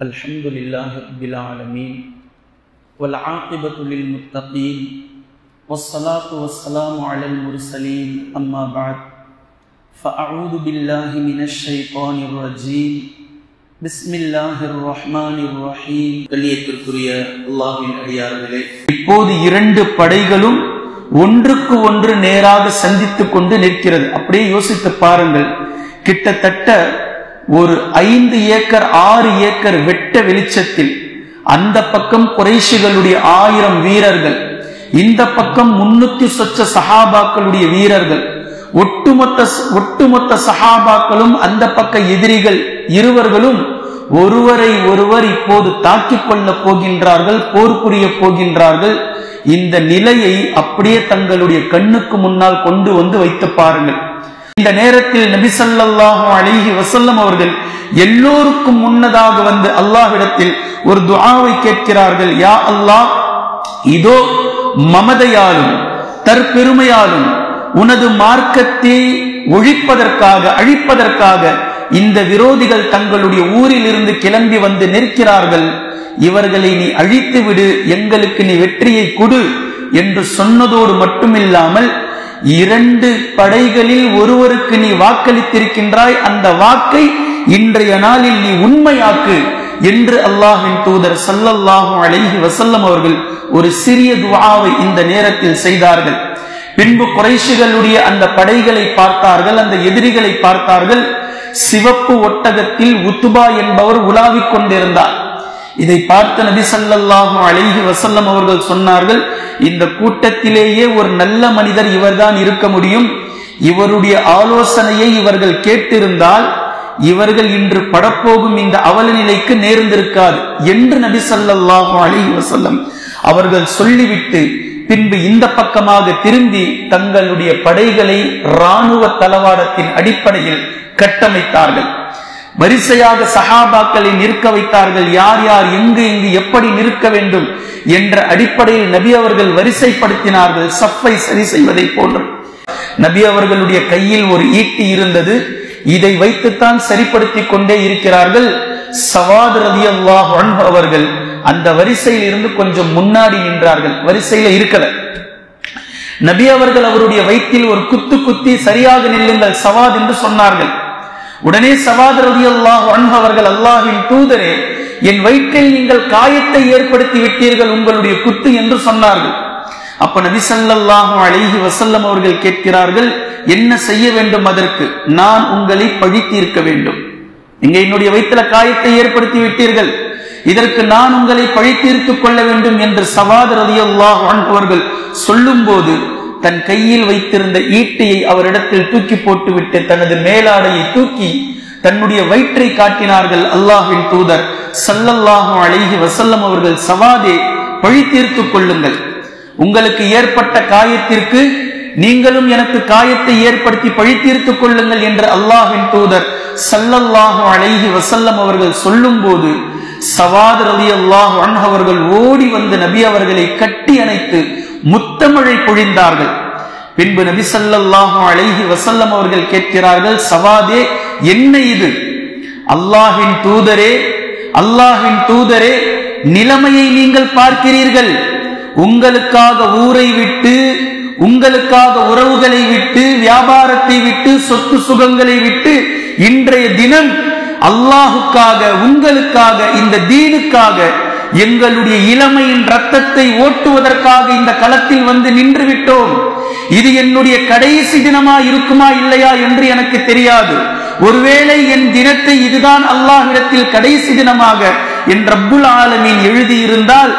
الحمد لله رب العالمين والعاقبة للمتقين والصلاة والسلام على المرسلين أما بعد فأعوذ بالله من الشيطان الرجيم بسم الله الرحمن الرحيم. கண்ணியத்திற்குரிய அல்லாஹ்வின் அடியார்களே, இப்போது இரண்டு படைகளும் ஒன்றுக்கு ஒன்று நேராக சந்தித்துக் கொண்டு நிற்கிறது. அப்படியே யோசித்து பாருங்கள். கிட்டத்தட்ட ஒரு 5 ஏக்கர் 6 ஏக்கர் வெட்ட வெளிச்சத்தில் அந்த பக்கம் குறைஷிகளுடைய 1000 வீரர்கள், இந்த பக்கம் 300 சொச்ச சஹாபாக்களுடைய வீரர்கள், ஒட்டுமொத்த சஹாபாக்களும் அந்த பக்க எதிரிகள் இருவர்களும் ஒருவரை ஒருவர் இப்போது தாக்கிக் கொள்ள போகின்றார்கள், போர் புரிய போகின்றார்கள். இந்த நிலையை அப்படியே தங்களுடைய கண்ணுக்கு முன்னால் கொண்டு வந்து வைத்து பாருங்கள். இந்த நேரத்தில் நபி ஸல்லல்லாஹு அலைஹி வஸல்லம் அவர்கள் எல்லோருக்கும் முன்னதாக வந்து அல்லாஹ்விடத்தில் ஒரு துஆவை கேட்கிறார்கள். யா அல்லாஹ், இதோ மமதையாலும் தற்பெருமையாலும் உனது மார்க்கத்தை ஒழிப்பதற்காக அழிப்பதற்காக இந்த விரோதிகள் தங்களுடைய ஊரில் இருந்து கிளம்பி வந்து நிற்கிறார்கள். இவர்களை நீ அழித்து விடு, எங்களுக்கு நீ வெற்றியை கொடு என்று சொன்னதோடு மட்டுமில்லாமல் 2 படைகளில் ஒருவருக்கு நீ வாக்களித்திருக்கின்றாய், அந்த வாக்கை இன்றைய நாளில் நீ உண்மையாக்கு என்று அல்லாஹ்வின் தூதர் ஸல்லல்லாஹு அலைஹி வஸல்லம் அவர்கள் ஒரு சிறிய துஆவை இந்த நேரத்தில் செய்தார்கள். பின்பு குறைஷிகளுடைய அந்த படைகளை பார்த்தார்கள், அந்த எதிரிகளை பார்த்தார்கள். சிவப்பு ஒட்டகத்தில் உத்துபா என்பவர் உலாவிக் கொண்டிருந்தார். இதை பார்த்த நபி ஸல்லல்லாஹு அலைஹி வஸல்லம் அவர்கள் சொன்னார்கள், இந்த கூட்டத்திலேயே ஒரு நல்ல மனிதர் இவர்தான் இருக்க முடியும். இவருடைய ஆலோசனையை இவர்கள் கேட்டிருந்தால் இவர்கள் இன்று படப்போகும் இந்த அவல நிலைக்கு நேர்ந்திருக்காது என்று நபி ஸல்லல்லாஹு அலைஹி வஸல்லம் அவர்கள் சொல்லிவிட்டு பின்பு இந்த பக்கமாக திரும்பி தங்களுடைய படைகளை இராணுவ தளவாடத்தின் அடிப்படையில் கட்டமைத்தார்கள். வரிசையாக சஹாபாக்களை நிற்க வைத்தார்கள். யார் யார் எங்கு எங்கு எப்படி நிற்க வேண்டும் என்ற அடிப்படையில் நபி அவர்கள் வரிசைப்படுத்தினார்கள், சஃப்பை சரி செய்வதை போன்று. நபி அவர்களுடைய கையில் ஒரு ஈட்டி இருந்தது, இதை வைத்துத்தான் சரிப்படுத்தி கொண்டே இருக்கிறார்கள். சவாத் ரலியல்லாஹு அன்ஹு அவர்கள் அந்த வரிசையில் இருந்து கொஞ்சம் முன்னாடி நின்றார்கள், வரிசையில இருக்கல. நபி அவர்கள் அவருடைய வயிற்றில் ஒரு குத்து குத்தி சரியாக நில்லுங்கள் சவாத் என்று சொன்னார்கள். உடனே சவாத் ரலியல்லாஹு அன்ஹு அவர்கள், அல்லாஹ்வின் தூதரே, என் வயிற்றில் நீங்கள் காயத்தை ஏற்படுத்தி விட்டீர்கள், உங்களுடைய குத்து என்று சொன்னார்கள். அப்ப நபி ஸல்லல்லாஹு அலைஹி வஸல்லம் அவர்கள் கேட்கிறார்கள், என்ன செய்ய வேண்டும் அதற்கு? நான் உங்களை பழி தீர்க்க வேண்டும். நீங்க என்னுடைய வயிற்றில காயத்தை ஏற்படுத்தி விட்டீர்கள், இதற்கு நான் உங்களை பழி தீர்த்துக் கொள்ள வேண்டும் என்று சவாத் ரலியல்லாஹு அன்ஹு அவர்கள் சொல்லும் போது தன் கையில் வைத்திருந்த ஈட்டியை அவரிடத்தில் தூக்கி போட்டுவிட்டு தனது மேலாடையை தூக்கி தன்னுடைய வயிற்றை காட்டினார்கள். அல்லாஹ்வின் தூதர் ஸல்லல்லாஹு அலைஹி வஸல்லம் அவர்கள், சவாதே, பழி தீர்த்துக் கொள்ளுங்கள், உங்களுக்கு ஏற்பட்ட காயத்திற்கு நீங்களும் எனக்கு காயத்தை ஏற்படுத்தி பழி தீர்த்துக் கொள்ளுங்கள் என்று அல்லாஹ்வின் தூதர் ஸல்லல்லாஹு அலைஹி வஸல்லம் அவர்கள் சொல்லும் போது சவாத் ரலியல்லாஹு அன்ஹு அவர்கள் ஓடி வந்து நபி அவர்களை கட்டி அணைத்து முத்தமழை பொழிந்தார்கள். பின்பு நபி ஸல்லல்லாஹு அலைஹி வஸல்லம் அவர்கள் கேட்கிறார்கள், சவாதே, என்ன இது? அல்லாஹ்வின் தூதரே, அல்லாஹ்வின் தூதரே, நிலைமையை நீங்கள் பார்க்கிறீர்கள். உங்களுக்காக ஊரை விட்டு, உங்களுக்காக உறவுகளை விட்டு, வியாபாரத்தை விட்டு, சொத்து சுகங்களை விட்டு இன்றைய தினம் அல்லாஹுக்காக, உங்களுக்காக, இந்த தீனுக்காக எங்களுடைய இளமையின் ரத்தத்தை ஓட்டுவதற்காக இந்த களத்தில் வந்து நின்று விட்டோம். இது என்னுடைய கடைசி தினமா இருக்குமா இல்லையா என்று எனக்கு தெரியாது. ஒருவேளை என் தினத்தை இதுதான் அல்லாஹ்விடத்தில் கடைசி தினமாக என் ரப்புல் ஆலமீன் எழுதியிருந்தால்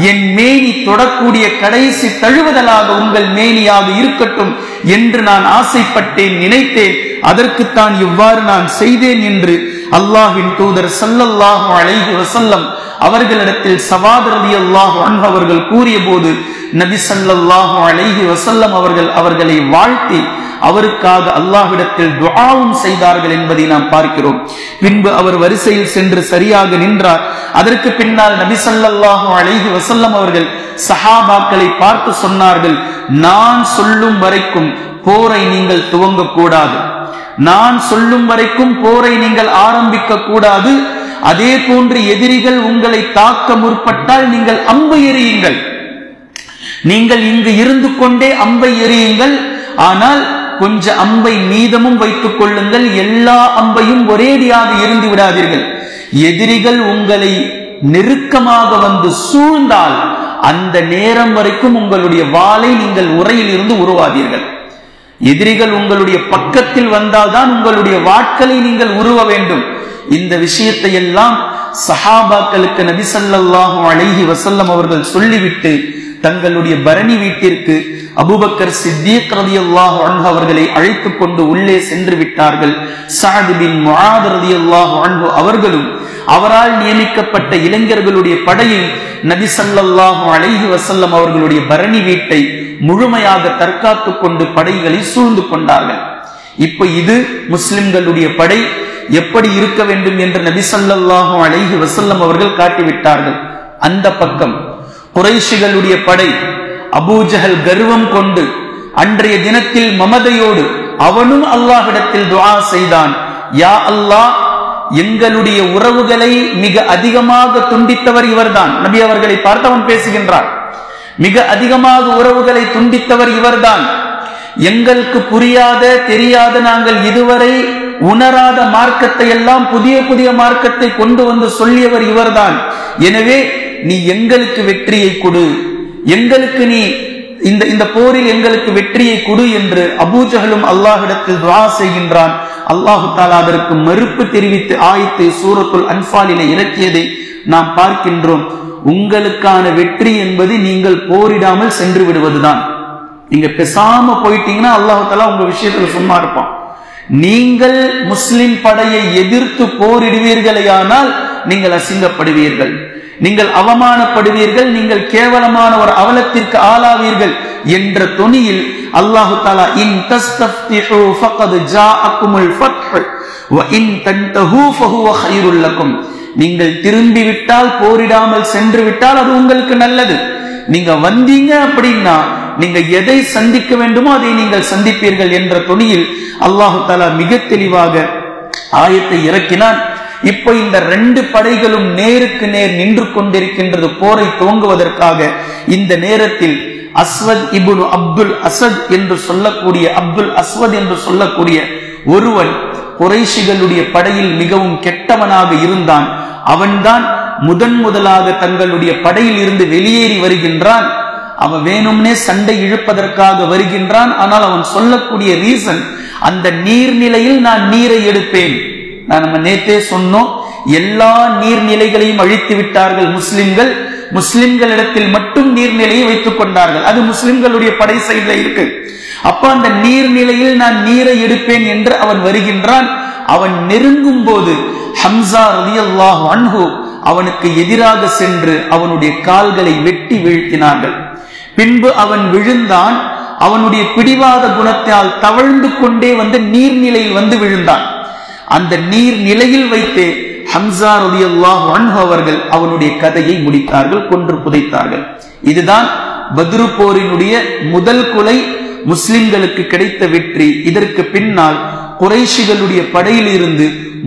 என் மேனி தொடக்கூடிய கடைசி தழுவுதலாக உங்கள் மேனியாக இருக்கட்டும் என்று நான் ஆசைப்பட்டேன், நினைத்தேன். அதற்குத்தான் இவ்வாறு நான் செய்தேன் என்று அல்லாஹ்வின் தூதர் ஸல்லல்லாஹு அலைஹி வஸல்லம் அவர்களிடத்தில் சவாத் ரலியல்லாஹு அன்ஹு அவர்கள் கூறிய போது நபி ஸல்லல்லாஹு அலைஹி வஸல்லம் அவர்கள் அவர்களை வாழ்த்தி அவருக்காக அல்லாஹ்விடத்தில் துஆவும் செய்தார்கள் என்பதை நாம் பார்க்கிறோம். பின்பு அவர் வரிசையில் சென்று சரியாக நின்றார். அதற்கு பின்னால் நபி ஸல்லல்லாஹு அலைஹி வஸல்லம் அவர்கள் சஹாபாக்களை பார்த்து சொன்னார்கள், நான் சொல்லும் வரைக்கும் போரை நீங்கள் துவங்க கூடாது, நான் சொல்லும் வரைக்கும் போரை நீங்கள் ஆரம்பிக்க கூடாது. அதே போன்று எதிரிகள் உங்களை தாக்க முற்பட்டால் நீங்கள் அம்பு எறியுங்கள். நீங்கள் இங்கு இருந்து கொண்டே அம்பை எறியுங்கள். ஆனால் கொஞ்சம் அம்பை மீதமும் வைத்துக் கொள்ளுங்கள். எல்லா அம்பையும் ஒரேடியாக எரிந்து விடாதீர்கள். எதிரிகள் உங்களை நெருக்கமாக வந்து சூழ்ந்தால் அந்த நேரம் வரைக்கும் உங்களுடைய வாளை நீங்கள் உரையில் இருந்து உருவாதீர்கள். எதிரிகள் உங்களுடைய பக்கத்தில் வந்தால்தான் உங்களுடைய வாட்களை நீங்கள் உருவ வேண்டும். இந்த விஷயத்தை எல்லாம் சஹாபாக்களுக்கு நபி ஸல்லல்லாஹு அலைஹி வஸல்லம் அவர்கள் சொல்லிவிட்டு தங்களுடைய பரணி வீட்டிற்கு அபூபக்கர் சித்தீக் ரலியல்லாஹு அன்ஹு அவர்களை அழைத்துக் கொண்டு உள்ளே சென்று விட்டார்கள். சஅத் பின் முஆத் ரலியல்லாஹு அன்ஹு அவர்களும் அவரால் நியமிக்கப்பட்ட இளைஞர்களுடைய படையை நபி ஸல்லல்லாஹு அலைஹி வஸல்லம் அவர்களுடைய பரணி வீட்டை முழுமையாக தற்காத்துக் கொண்டு படைகளை சூழ்ந்து கொண்டார்கள். இப்ப இது முஸ்லிம்களுடைய படை எப்படி இருக்க வேண்டும் என்று நபி ஸல்லல்லாஹு அலைஹி வஸல்லம் அவர்கள் காட்டிவிட்டார்கள். அந்த பக்கம் குறைஷிகளுடைய படை அபூஜஹல் கர்வம் கொண்டு அன்றைய தினத்தில் மமதையோடு அவனும் அல்லாஹ்விடத்தில் துஆ செய்தான். யா அல்லாஹ், எங்களுடைய உறவுகளை மிக அதிகமாக துண்டித்தவர் இவர்தான். நபி அவர்களை பார்த்தவன் பேசுகின்றார். மிக அதிகமாக உறவுகளை துண்டித்தவர் இவர்தான். எங்களுக்கு புரியாத தெரியாத நாங்கள் இதுவரை உணராத மார்க்கத்தை எல்லாம் புதிய புதிய மார்க்கத்தை கொண்டு வந்து சொல்லியவர் இவர்தான். எனவே நீ எங்களுக்கு வெற்றியை கொடு, எங்களுக்கு நீ இந்த போரில் எங்களுக்கு வெற்றியை கொடு என்று அபூஜஹலும் அல்லாஹ்விடத்தில் துஆ செய்கின்றான். அல்லாஹு தஆலா அதற்கு மறுப்பு தெரிவித்து ஆயத்தை சூரத்துல் அன்ஃபாலிலே இறக்கியதை நாம் பார்க்கின்றோம். உங்களுக்கான வெற்றி என்பது நீங்கள் போரிடாமல் சென்று விடுவதுதான். நீங்க பேசாம போயிட்டீங்கன்னா அல்லாஹு தஆலா உங்க விஷயத்துல சும்மா இருப்பான். நீங்கள் முஸ்லிம் படையை எதிர்த்து போரிடுவீர்களேயானால் நீங்கள் அசிங்கப்படுவீர்கள், நீங்கள் அவமானப்படுவீர்கள், நீங்கள் கேவலமான ஒரு அவலத்திற்கு ஆளாவீர்கள் என்ற தொனியில் அல்லாஹு தஆலா இன் தஸ்தஃப்திஹு ஃபகத் ஜாஅகுமுல் ஃபத்ஹ் வ இன் தன்தஹு ஃபஹுவ கைருல் லக்கும். நீங்கள் திரும்பி விட்டால், போரிடாமல் சென்று விட்டால் அது உங்களுக்கு நல்லது. நீங்க வந்தீங்க அப்படின்னா நீங்க எதை சந்திக்க வேண்டுமோ அதை நீங்கள் சந்திப்பீர்கள் என்ற தொனியில் அல்லாஹு தஆலா மிக தெளிவாக ஆயத்தை இறக்கினான். இப்போ இந்த ரெண்டு படைகளும் நேருக்கு நேர் நின்று கொண்டிருக்கின்றது போரை துவங்குவதற்காக. இந்த நேரத்தில் அஸ்வத் இப்னு அப்துல் அசத் என்று சொல்லக்கூடிய அப்துல் அஸ்வத் என்று சொல்லக்கூடிய ஒருவன் குறைஷிகளுடைய படையில் மிகவும் கெட்டவனாக இருந்தான். அவன்தான் முதலாக தங்களுடைய படையில் இருந்து வெளியேறி வருகின்றான். அவன் வேணும்னே சண்டை இழுப்பதற்காக வருகின்றான். ஆனால் அவன் சொல்லக்கூடிய ரீசன், அந்த நீர்நிலையில் நான் நீரை எடுப்பேன். நம்ம நேத்தே சொன்னோம், எல்லா நீர்நிலைகளையும் அழித்து விட்டார்கள் முஸ்லிம்கள். முஸ்லிம்களிடத்தில் மட்டும் நீர்நிலையை வைத்துக் கொண்டார்கள். அது முஸ்லிம்களுடைய படை சைடுல இருக்கு. அப்ப அந்த நீர்நிலையில் நான் நீரை எடுப்பேன் என்று அவன் வருகின்றான். அவன் நெருங்கும் போது ஹம்சா ரலியல்லாஹு அன்ஹு அவனுக்கு எதிராக சென்று அவனுடைய கால்களை வெட்டி வீழ்த்தினார்கள். பின்பு அவன் விழுந்தான். அவனுடைய பிடிவாத குணத்தால் தவழ்ந்து கொண்டே வந்து நீர்நிலையில் வந்து விழுந்தான். அந்த நீர்நிலையில் வைத்தே ஹம்சா ரலியல்லாஹு அன்ஹு அவர்கள் அவனுடைய கதையை முடித்தார்கள், கொன்று புதைத்தார்கள். இதுதான் பத்ரு போரினுடைய முதல் கொலை, முஸ்லிம்களுக்கு கிடைத்த வெற்றி. இதற்கு பின்னால் குறைஷிகளுடைய படையில் இருந்து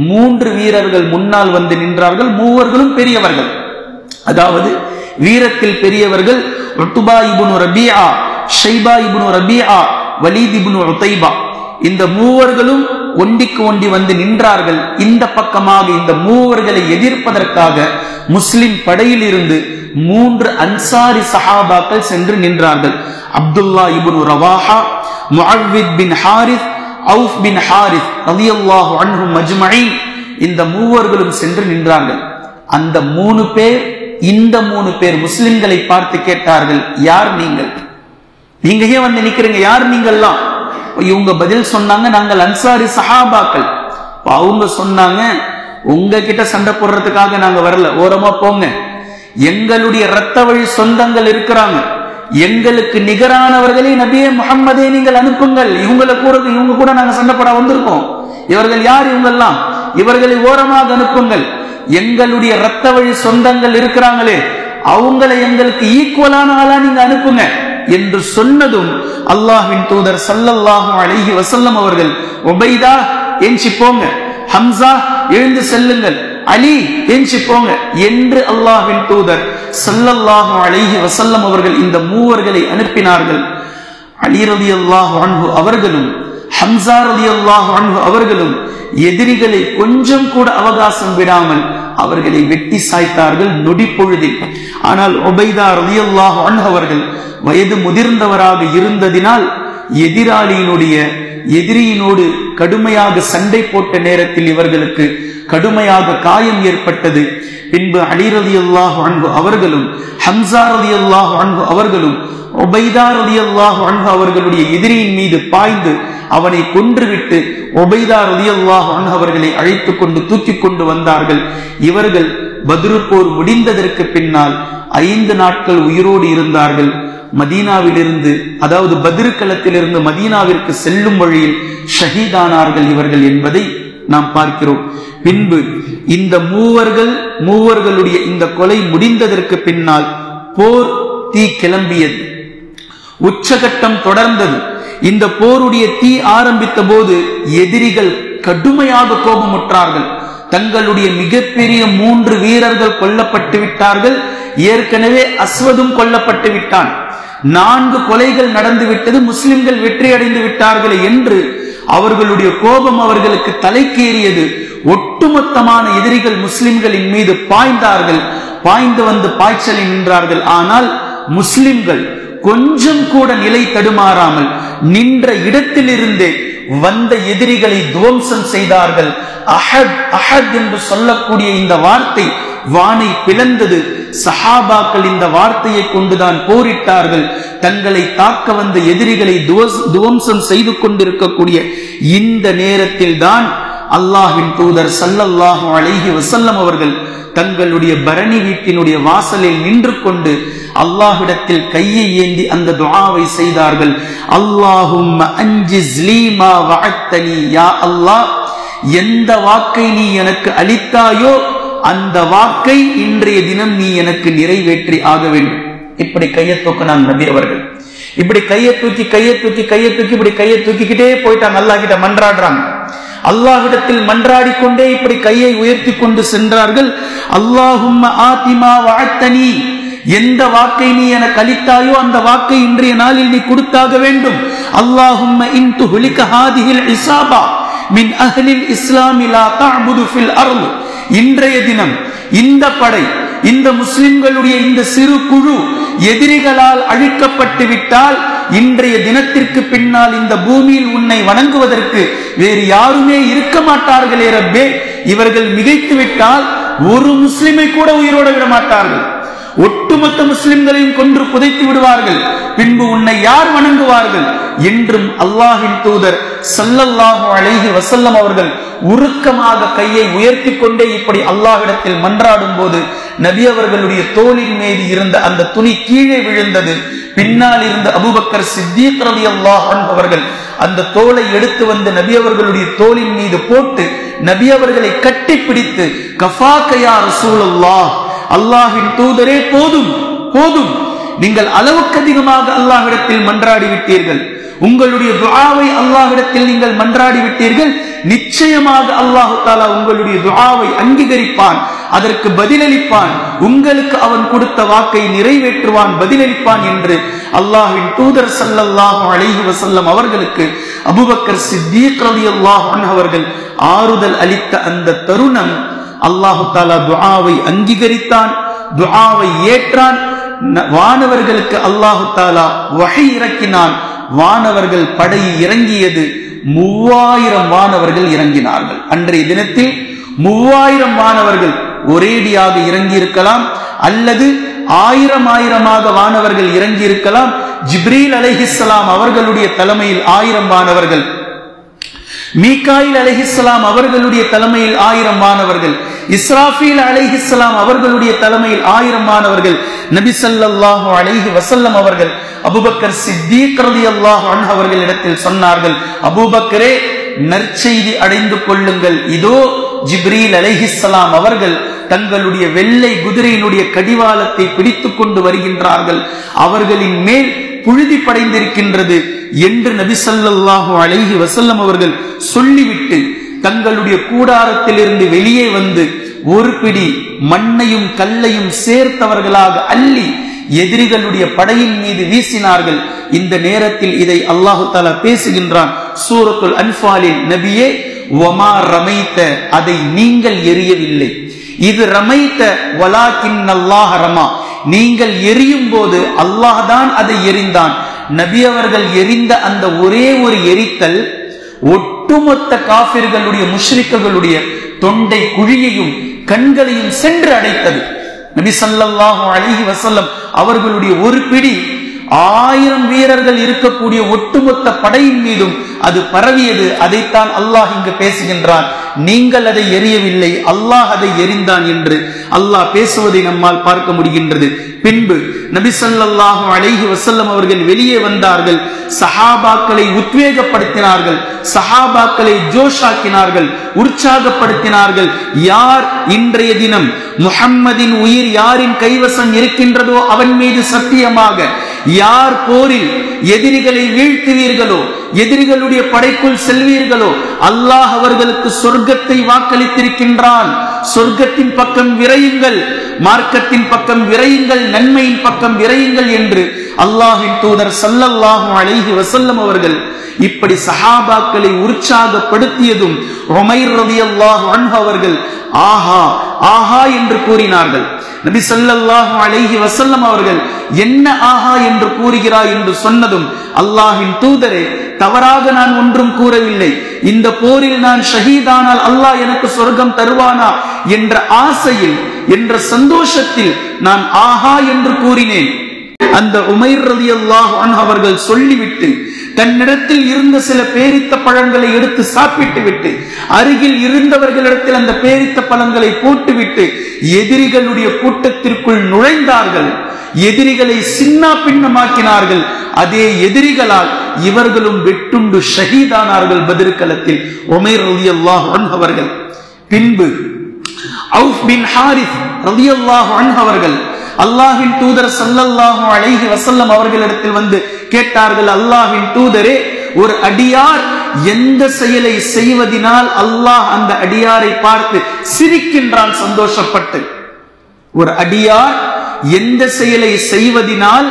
3 வீரர்கள் முன்னால் வந்து நின்றார்கள். மூவர்களும் பெரியவர்கள், அதாவது வீரத்தில் பெரியவர்கள். உத்பா இப்னு ரபீஆ, ஷைபா இப்னு ரபீஆ, வலீத் இப்னு உதைபா, இந்த மூவர்களும் ஒண்டிக்கு ஒண்டி வந்து நின்றார்கள். இந்த பக்கமாக இந்த மூவர்களை எதிர்ப்பதற்காக முஸ்லிம் படையில் இருந்து 3 அன்சாரி சஹாபாக்கள் சென்று நின்றார்கள். அப்துல்லா இப்னு Rawaha, முஅவ்வித் bin Harith, Auf bin Harith ரலியல்லாஹு அன்ஹும் அஜ்மஈன், இந்த மூவர்களும் சென்று நின்றார்கள். அந்த 3 பேர், இந்த 3 பேர் முஸ்லிம்களை பார்த்து கேட்டார்கள், யார் நீங்கள்? நீங்க ஏன் வந்து நிக்கிறீங்க? யார் நீங்கள்லாம்? இவங்க பதில் சொன்னாங்க, நாங்கள் அன்சாரி சஹாபாக்கள். அவங்க சொன்னாங்க, உங்ககிட்ட சண்டை போடுறதுக்காக நாங்க வரல, ஓரமா போங்க. எங்களுடைய இரத்த வழி சொந்தங்கள் இருக்கிறாங்க, எங்களுக்கு நிகரானவர்களே நபியே முஹம்மதே நீங்கள் அனுப்புங்கள். இவங்க கூட நாங்க சண்டை போட வந்திருக்கோம். இவர்கள் யார்? இவங்கெல்லாம் இவர்களை ஓரமாக அனுப்புங்கள். எங்களுடைய இரத்த வழி சொந்தங்கள் இருக்கிறாங்களே, அவங்களை எங்களுக்கு ஈக்குவலான ஆளா நீங்க அனுப்புங்க என்று சொன்னதும் அல்லாஹ்வின் தூதர் ஸல்லல்லாஹு அலைஹி வஸல்லம் அவர்கள், உபைதா எஞ்சி போங்க, ஹம்சா எழுந்து செல்லுங்கள், அலி எஞ்சி போங்க என்று அல்லாஹ்வின் தூதர் ஸல்லல்லாஹு அலைஹி வஸல்லம் அவர்கள் இந்த மூவர்களை அனுப்பினார்கள். அலி ரலியல்லாஹு அன்ஹு அவர்களும் ஹம்ஸா ரலியல்லாஹு அன்ஹு அவர்களும் எதிரிகளை கொஞ்சம் கூட அவகாசம் விடாமல் அவர்களை வெட்டி சாய்த்தார்கள் நொடி பொழுதில். ஆனால் உபைதா ரலியல்லாஹு அன்ஹு அவர்கள் வயது முதிர்ந்தவராக இருந்ததினால் எதிரியினோடு கடுமையாக சண்டை போட்ட நேரத்தில் இவர்களுக்கு கடுமையாக காயம் ஏற்பட்டது. பின்பு அலி ரலியல்லாஹு அன்ஹு அவர்களும் ஹம்ஸா ரலியல்லாஹு அன்ஹு அவர்களும் உபைதா ரலியல்லாஹு அன்ஹு அவர்களுடைய எதிரியின் மீது பாய்ந்து அவனை கொன்றுவிட்டு உபைதா ரலியல்லாஹு அன்ஹு அவர்களை அழைத்துக் கொண்டு தூக்கி கொண்டு வந்தார்கள். இவர்கள் பத்ரு போர் முடிந்ததற்கு பின்னால் 5 நாட்கள் உயிரோடு இருந்தார்கள். மதீனாவிலிருந்து, அதாவது பத்ரு களத்திலிருந்து மதீனாவிற்கு செல்லும் வழியில் ஷஹீதானார்கள் இவர்கள் என்பதை நாம் பார்க்கிறோம். பின்பு இந்த மூவர்களுடைய இந்த கொலை முடிந்ததற்கு பின்னால் போர் தீ கிளம்பியது, உச்சகட்டம் தொடர்ந்தது. இந்த போருடைய தீ ஆரம்பித்த போது எதிரிகள் கடுமையாக கோபமுற்றார்கள். தங்களுடைய மிகப்பெரிய 3 வீரர்கள் கொல்லப்பட்டு விட்டார்கள். ஏற்கனவே அஸ்வதும் கொல்லப்பட்டு விட்டான். 4 கொலைகள் நடந்து விட்டது, முஸ்லிம்கள் வெற்றி அடைந்து விட்டார்கள் என்று அவர்களுடைய கோபம் அவர்களுக்கு தலைக்கேறியது. ஒட்டுமொத்தமான எதிரிகள் முஸ்லிம்களின் மீது பாய்ந்தார்கள். பாய்ந்து வந்து பாய்ச்சலில் நின்றார்கள். ஆனால் முஸ்லிம்கள் கொஞ்சம் கூட நிலை தடுமாறாமல் நின்ற இடத்திலிருந்தே வந்த எதிரிகளை துவம்சம் செய்தார்கள். அஹத் அஹத் என்று சொல்லக்கூடிய இந்த வார்த்தை வானை பிளந்தது. சஹாபாக்கள் இந்த வார்த்தையை கொண்டுதான் போரிட்டார்கள். தங்களை தாக்க வந்த எதிரிகளை துவம்சம் செய்து கொண்டிருக்கக்கூடிய இந்த நேரத்தில் தான் அல்லாஹ்வின் தூதர் ஸல்லல்லாஹு அலைஹி வஸல்லம் அவர்கள் தங்களுடைய பரணி வீட்டினுடைய வாசலில் நின்று கொண்டு அல்லாஹ்விடத்தில் கையை ஏந்தி அந்த துஆவை செய்தார்கள். அல்லாஹும்ம அன்ஜிஸ் லீ மா வஅத்தனி, யா அல்லாஹ், எந்த வாக்கை நீ எனக்கு அளித்தாயோ அந்த வாக்கை இன்றைய தினம் நீ எனக்கு நிறைவேற்றி ஆக வேண்டும். இப்படி கையை தூக்கினான் நபி அவர்கள். இப்படி கையை தூக்கி இப்படி கையை தூக்கிக்கிட்டே போயிட்டாங்க. அல்லாஹ் கிட்ட மன்றாடுறாங்க. அல்லாஹ்விடத்தில் மன்றாடி கொண்டே இப்படி கையை உயர்த்தி கொண்டு சென்றார்கள். அல்லாஹும்ம ஆதிமா வஅத்தனி, எந்த வாக்கை நீ எனக்கு அளித்தாயோ அந்த வாக்கை இன்றைய நாளில் நீ கொடுத்தாக வேண்டும். அல்லாஹும்ம இன் துஹ்லிக ஹாதிஹில் இஸாபா மின் அஹ்லில் இஸ்லாமி லா தஅபுது ஃபில் அர்த், இன்றைய தினம் இந்த படை, இந்த முஸ்லிம்களுடைய இந்த சிறு குழு எதிரிகளால் அழிக்கப்பட்டு விட்டால் இன்றைய தினத்திற்கு பின்னால் இந்த பூமியில் உன்னை வணங்குவதற்கு வேறு யாருமே இருக்க மாட்டார்களே ரப்பே. இவர்கள் மிகைத்து விட்டால் ஒரு முஸ்லிமை கூட உயிரோட விட மாட்டார்கள். ஒட்டுமொத்த முஸ்லிம்களையும் கொன்று புதைத்து விடுவார்கள். பின்பு உன்னை யார் வணங்குவார்கள் என்றும் அல்லாஹ்வின் தூதர் ஸல்லல்லாஹு அலைஹி வஸல்லம் அவர்கள் உருக்கமாக கையை உயர்த்தி கொண்டே இப்படி அல்லாஹ்விடத்தில் மன்றாடும் போது நபி அவர்களுடைய தோளின் மீது இருந்த அந்த துணி கீழே விழுந்தது. பின்னால் இருந்த அபூபக்கர் சித்தீக் ரலியல்லாஹு அன்ஹு அவர்கள் அந்த தோலை எடுத்து வந்து நபி அவர்களுடைய தோளின் மீது போட்டு நபி அவர்களை கட்டி பிடித்து, கஃபாக யா ரசூலுல்லாஹ், அல்லாஹ்வின் தூதரே போதும் போதும், நீங்கள் அளவுக்கு அதிகமாக அல்லாஹ்விடத்தில் மன்றாடி விட்டீர்கள். உங்களுடைய துஆவை அல்லாஹ்விடத்தில் நீங்கள் மன்றாடி விட்டீர்கள். நிச்சயமாக அல்லாஹ் தஆலா உங்களுடைய துஆவை அங்கீகரிப்பான், அதற்கு பதிலளிப்பான், உங்களுக்கு அவன் கொடுத்த வாக்கை நிறைவேற்றுவான், பதிலளிப்பான் என்று அல்லாஹ்வின் தூதர் ஸல்லல்லாஹு அலைஹி வஸல்லம் அவர்களுக்கு அபூபக்கர் சித்தீக் ரலியல்லாஹு அன்ஹு அவர்கள் ஆறுதல் அளித்த அந்த தருணம் அல்லாஹ் தஆலா துஆவை அங்கீகரித்தான், துஆவை ஏற்றான். வானவர்களுக்கு அல்லாஹ் தஆலா வஹி இறக்கினான். வானவர்கள் படை இறங்கியது. 3000 வானவர்கள் இறங்கினார்கள். அன்றைய தினத்தில் 3000 வானவர்கள் ஒரேடியாக இறங்கி இருக்கலாம், அல்லது 1000 வானவர்கள் இறங்கி இருக்கலாம். ஜிப்ரீல் அலைஹிஸ்ஸலாம் அவர்களுடைய தலைமையில் 1000 வானவர்கள், மீகாயில் அலைஹிஸ்ஸலாம் அவர்களுடைய தலைமையில் 1000 வானவர்கள், இஸ்ராஃபீல் அலைஹிஸ்ஸலாம் அவர்களுடைய தலைமையில் 1000 வானவர்கள், நபி ஸல்லல்லாஹு அலைஹி வஸல்லம் அவர்கள் அபூபக்கர் சித்தீக் ரலியல்லாஹு அன்ஹு அவர்களிடத்தில் சொன்னார்கள், அபூபக்கரே, நற்செய்தி அடைந்து கொள்ளுங்கள், இதோ ஜிப்ரீல் அலைஹிஸ்ஸலாம் அவர்கள் தங்களுடைய வெள்ளை குதிரையினுடைய கடிவாளத்தை பிடித்துக் கொண்டு வருகின்றார்கள், அவர்களின் மேல் புழுதி படைந்திருக்கின்றது என்று நபி ஸல்லல்லாஹு அலைஹி வஸல்லம் அவர்கள் சொல்லிவிட்டு தங்களுடைய கூடாரத்திலிருந்து வெளியே வந்து ஒரு பிடி மண்ணையும் கல்லையும் சேர்த்தவர்களாக அள்ளி எதிரிகளுடைய படையின் மீது வீசினார்கள். இந்த நேரத்தில் இதை அல்லாஹு தஆலா பேசுகின்றான் சூரத்துல் அன்ஃபாலில், நபியே வமா ரமைத்த, அதை நீங்கள் எரியவில்லை, இது ரமைத்த வலாக்கின்னல்லாஹ ரமா, நீங்கள் எரியும் போது அல்லாஹ் தான் அதை எரிந்தான். நபி அவர்கள் எரிந்த அந்த ஒரே ஒரு எரித்தல் ஒட்டுமொத்த காஃபிர்களுடைய முஷ்ரிக்குகளுடைய தொண்டை குழியையும் கண்களையும் சென்று அடைத்தது. நபி ஸல்லல்லாஹு அலைஹி வஸல்லம் அவர்களுடைய ஒரு பிடி 1000 வீரர்கள் இருக்கக்கூடிய ஒட்டுமொத்த படையின் மீதும் அது பரவியது. அதைத்தான் அல்லாஹ் இங்கு பேசுகின்றான், நீங்கள் அதை எரியவில்லை, அல்லாஹ் அதை எரிந்தான் என்று அல்லாஹ் பேசுவதை நம்மால் பார்க்க முடிகின்றது. பின்பு நபி ஸல்லல்லாஹு அலைஹி வஸல்லம் அவர்கள் வெளியே வந்தார்கள், சஹாபாக்களை உத்வேகப்படுத்தினார்கள், சஹாபாக்களை ஜோஷாக்கினார்கள், உற்சாகப்படுத்தினார்கள். யார் இன்றைய தினம் முஹம்மதின் உயிர் யாரின் கைவசம் இருக்கின்றதோ அவன் மீது சத்தியமாக, யார் போரில் எதிரிகளை வீழ்த்துவீர்களோ, எதிரிகளுடைய படைக்குள் செல்வீர்களோ, அல்லாஹ் அவர்களுக்கு சொர்க்கத்தை வாக்களித்திருக்கின்றான். சொர்க்கத்தின் பக்கம் விரையுங்கள், மார்க்கத்தின் பக்கம் விரையுங்கள், நன்மையின் பக்கம் விரையுங்கள் என்று அல்லாஹ்வின் தூதர் ஸல்லல்லாஹு அலைஹி வஸல்லம் அவர்கள் இப்படி சஹாபாக்களை உற்சாகப்படுத்தியதும் உமைர் ரலியல்லாஹு அன்ஹு அவர்கள் ஆஹா ஆஹா என்று கூறினார்கள். நபி ஸல்லல்லாஹு அலைஹி வஸல்லம் அவர்கள் என்ன ஆஹா என்று கூறுகிறாய் என்று சொன்னதும், அல்லாஹ்வின் தூதரே, தவறாக நான் ஒன்றும் கூறவில்லை, இந்த போரில் நான் ஷஹீதானால் அல்லாஹ் எனக்கு சொர்க்கம் தருவானா என்ற ஆசையில், என்ற சந்தோஷத்தில் நான் ஆஹா என்று கூறினேன். அந்த உமைர் ரலியல்லாஹு அன்ஹு அவர்கள் சொல்லிவிட்டு தன்னிடத்தில் இருந்த சில பேரித்த பழங்களை எடுத்து சாப்பிட்டு விட்டு அருகில் இருந்தவர்களிடத்தில் அந்த பேரித்த பழங்களை போட்டுவிட்டு எதிரிகளுடைய கூட்டத்திற்குள் நுழைந்தார்கள். எதிரிகளை சின்ன பின்னமாக்கினார்கள். அதே எதிரிகளால் இவர்களும் வெட்டுண்டு ஷஹீதானார்கள் பத்ர் களத்தில் உமைர் ரலியல்லாஹு அன்ஹு அவர்கள். பின்பு அவுஃப் பின் ஹாரிஸ் ரலியல்லாஹு அன்ஹு அவர்கள் அல்லாஹ்வின் தூதர் ஸல்லல்லாஹு அலைஹி வஸல்லம் அவர்களிடத்தில் வந்து கேட்டார்கள், அல்லாஹ்வின் தூதரே, ஒரு அடியார் எந்த செயலை செய்வதினால் அல்லாஹ் அந்த அடியாரை பார்த்து சிரிக்கின்றான் சந்தோஷப்பட்டு, ஒரு அடியார் எந்த செயலை செய்வதினால்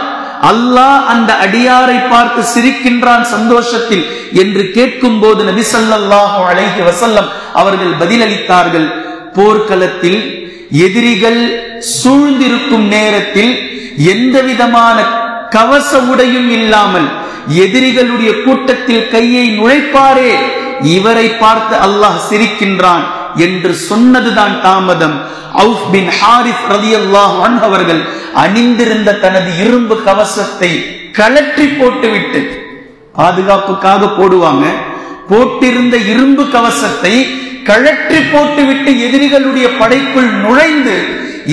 அல்லாஹ் அந்த அடியாரை பார்த்து சிரிக்கின்றான் சந்தோஷத்தில் என்று கேட்கும் போது நபி ஸல்லல்லாஹு அலைஹி வஸல்லம் அவர்கள் பதிலளித்தார்கள், போர்க்களத்தில் எதிரிகள் சூழ்ந்திருக்கும் நேரத்தில் எந்த விதமான கவச உடையும் இல்லாமல் எதிரிகளுடைய கூட்டத்தில் கையை நுழைப்பாரே, இவரை பார்த்து அல்லாஹ் சிரிக்கின்றான் என்று சொன்னதுதான் தாமதம். அவுஃப் பின் ஹாரிஸ் ரலியல்லாஹு அன்ஹு அவர்கள் அணிந்திருந்த தனது இரும்பு கவசத்தை கழற்றி போட்டுவிட்டு, பாதுகாப்புக்காக போடுவாங்க, போட்டிருந்த இரும்பு கவசத்தை கழற்றி போட்டுவிட்டு எதிரிகளுடைய படைக்குள் நுழைந்து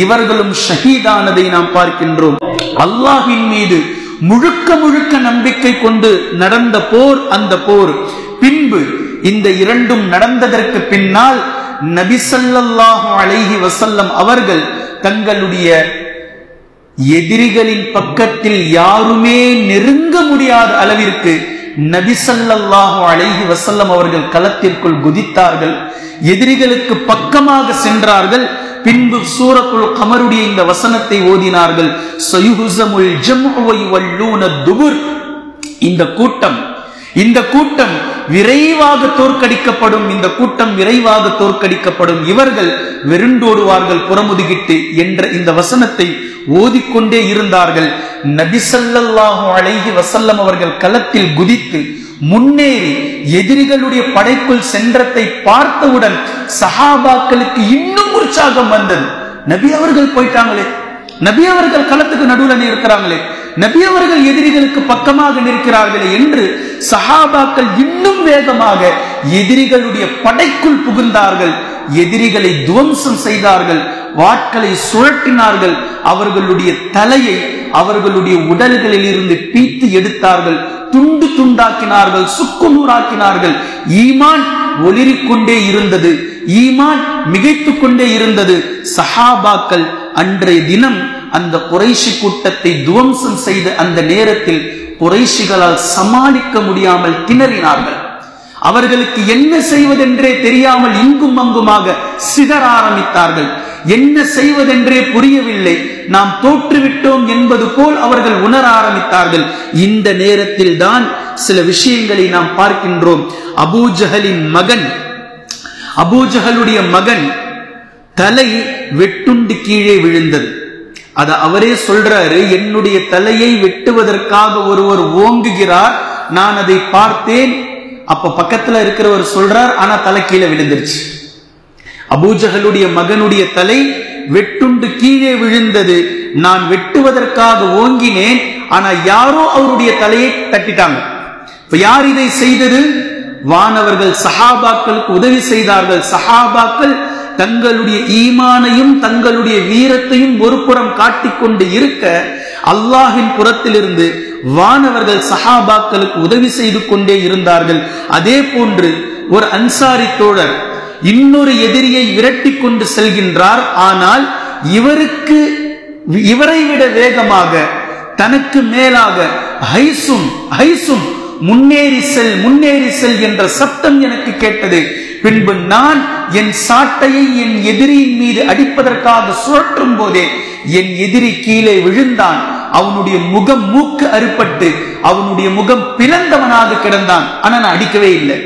இவர்களும் ஷஹீதானதை நாம் பார்க்கின்றோம். அல்லாஹ்வின் மீது முழுக்க முழுக்க நம்பிக்கை கொண்டு நடந்த போர் அந்த போர். பின்பு இந்த இரண்டும் நடந்ததற்கு பின்னால் நபி ஸல்லல்லாஹு அலைஹி வஸல்லம் அவர்கள் தங்களுடைய எதிரிகளின் பக்கத்தில் யாருமே நெருங்க முடியாத அளவிற்கு நபி ஸல்லல்லாஹு அலைஹி வஸல்லம் அவர்கள் களத்திற்குள் குதித்தார்கள், எதிரிகளுக்கு பக்கமாக சென்றார்கள். பின்பு சூரத்துல் கமருடைய இந்த வசனத்தை ஓதினார்கள், சயுஹுஸமுல் ஜம்உ வயுவல்லூன துபுர். இந்த கூட்டம் விரைவாக தோற்கடிக்கப்படும், இந்த கூட்டம் விரைவாக தோற்கடிக்கப்படும், இவர்கள் வெருண்டோடுவார்கள் புறமுதுகிட்டு என்ற இந்த வசனத்தை ஓதிக்கொண்டே இருந்தார்கள். நபி ஸல்லல்லாஹு அலைஹி வஸல்லம் அவர்கள் களத்தில் குதித்து முன்னேறி எதிரிகளுடைய படைக்குள் சென்றதை பார்த்தவுடன் சஹாபாக்களுக்கு இன்னும் உற்சாகம் வந்தது. நபி அவர்கள் போயிட்டாங்களே, நபி அவர்கள் களத்துக்கு நடுவில் இருக்கிறாங்களே, நபி அவர்கள் எதிரிகளுக்கு பக்கமாக நிற்கிறார்களே என்று சஹாபாக்கள் இன்னும் வேகமாக எதிரிகளுடைய படைக்குள் புகுந்தார்கள். எதிரிகளை துவம்சம் செய்தார்கள், வாட்களை சுழற்றினார்கள், அவர்களுடைய தலையை அவர்களுடைய உடல்களில் இருந்து பீத்து எடுத்தார்கள், துண்டு துண்டாக்கினார்கள், சுக்குநூறாக்கினார்கள். ஈமான் ஒளிரிக்கொண்டே இருந்தது, ஈமான் மிகைத்துக் கொண்டே இருந்தது. சஹாபாக்கள் அன்றைய தினம் அந்த குறைஷி கூட்டத்தை துவம்சம் செய்த அந்த நேரத்தில் குறைஷிகளால் சமாளிக்க முடியாமல் திணறினார்கள். அவர்களுக்கு என்ன செய்வதென்றே தெரியாமல் இங்கும் அங்குமாக சிதற ஆரம்பித்தார்கள். என்ன செய்வதென்றே புரியவில்லை. நாம் தோற்றுவிட்டோம் என்பது போல் அவர்கள் உணர ஆரம்பித்தார்கள். இந்த நேரத்தில் தான் சில விஷயங்களை நாம் பார்க்கின்றோம். அபூஜஹலுடைய மகன் தலை வெட்டுண்டு கீழே விழுந்தது. அத அவரே சொல்றாரு, என்னுடைய தலையை வெட்டுவதற்காக ஒருவர் ஓங்குகிறார், நான் அதை பார்த்தேன். அப்ப பக்கத்துல இருக்கிறவர் சொல்றார், ஆனா தலை கீழே விழுந்துருச்சு. அபூஜஹலுடைய மகனுடைய தலை வெட்டுண்டு கீழே விழுந்தது. நான் வெட்டுவதற்காக ஓங்கினேன், ஆனா யாரோ அவருடைய தலையை தட்டிட்டாங்க. இப்ப யார் இதை செய்தது? வானவர்கள் சஹாபாக்களுக்கு உதவி செய்தார்கள். சஹாபாக்கள் தங்களுடைய ஈமானையும் தங்களுடைய வீரத்தையும் ஒரு புறம் காட்டிக்கொண்டு இருக்க, அல்லாஹின் புறத்திலிருந்து வானவர்கள் சஹாபாக்களுக்கு உதவி செய்து கொண்டே இருந்தார்கள். அதே போன்று ஒரு அன்சாரி தோழர் இன்னொரு எதிரியை விரட்டி கொண்டு செல்கின்றார். ஆனால் இவரை விட வேகமாக, தனக்கு மேலாக ஹைசும் முன்னேறி செல் என்ற சப்தம் எனக்கு கேட்டது. பின்பு நான் என் சாட்டையை என் எதிரியின் மீது அடிப்பதற்காக சுழற்றும் போதே என் எதிரி கீழே விழுந்தான். அவனுடைய முகம் மூக்கு அறுபட்டு அவனுடைய முகம் பிளந்தவனாக கிடந்தான். ஆனா நான் அடிக்கவே இல்லை,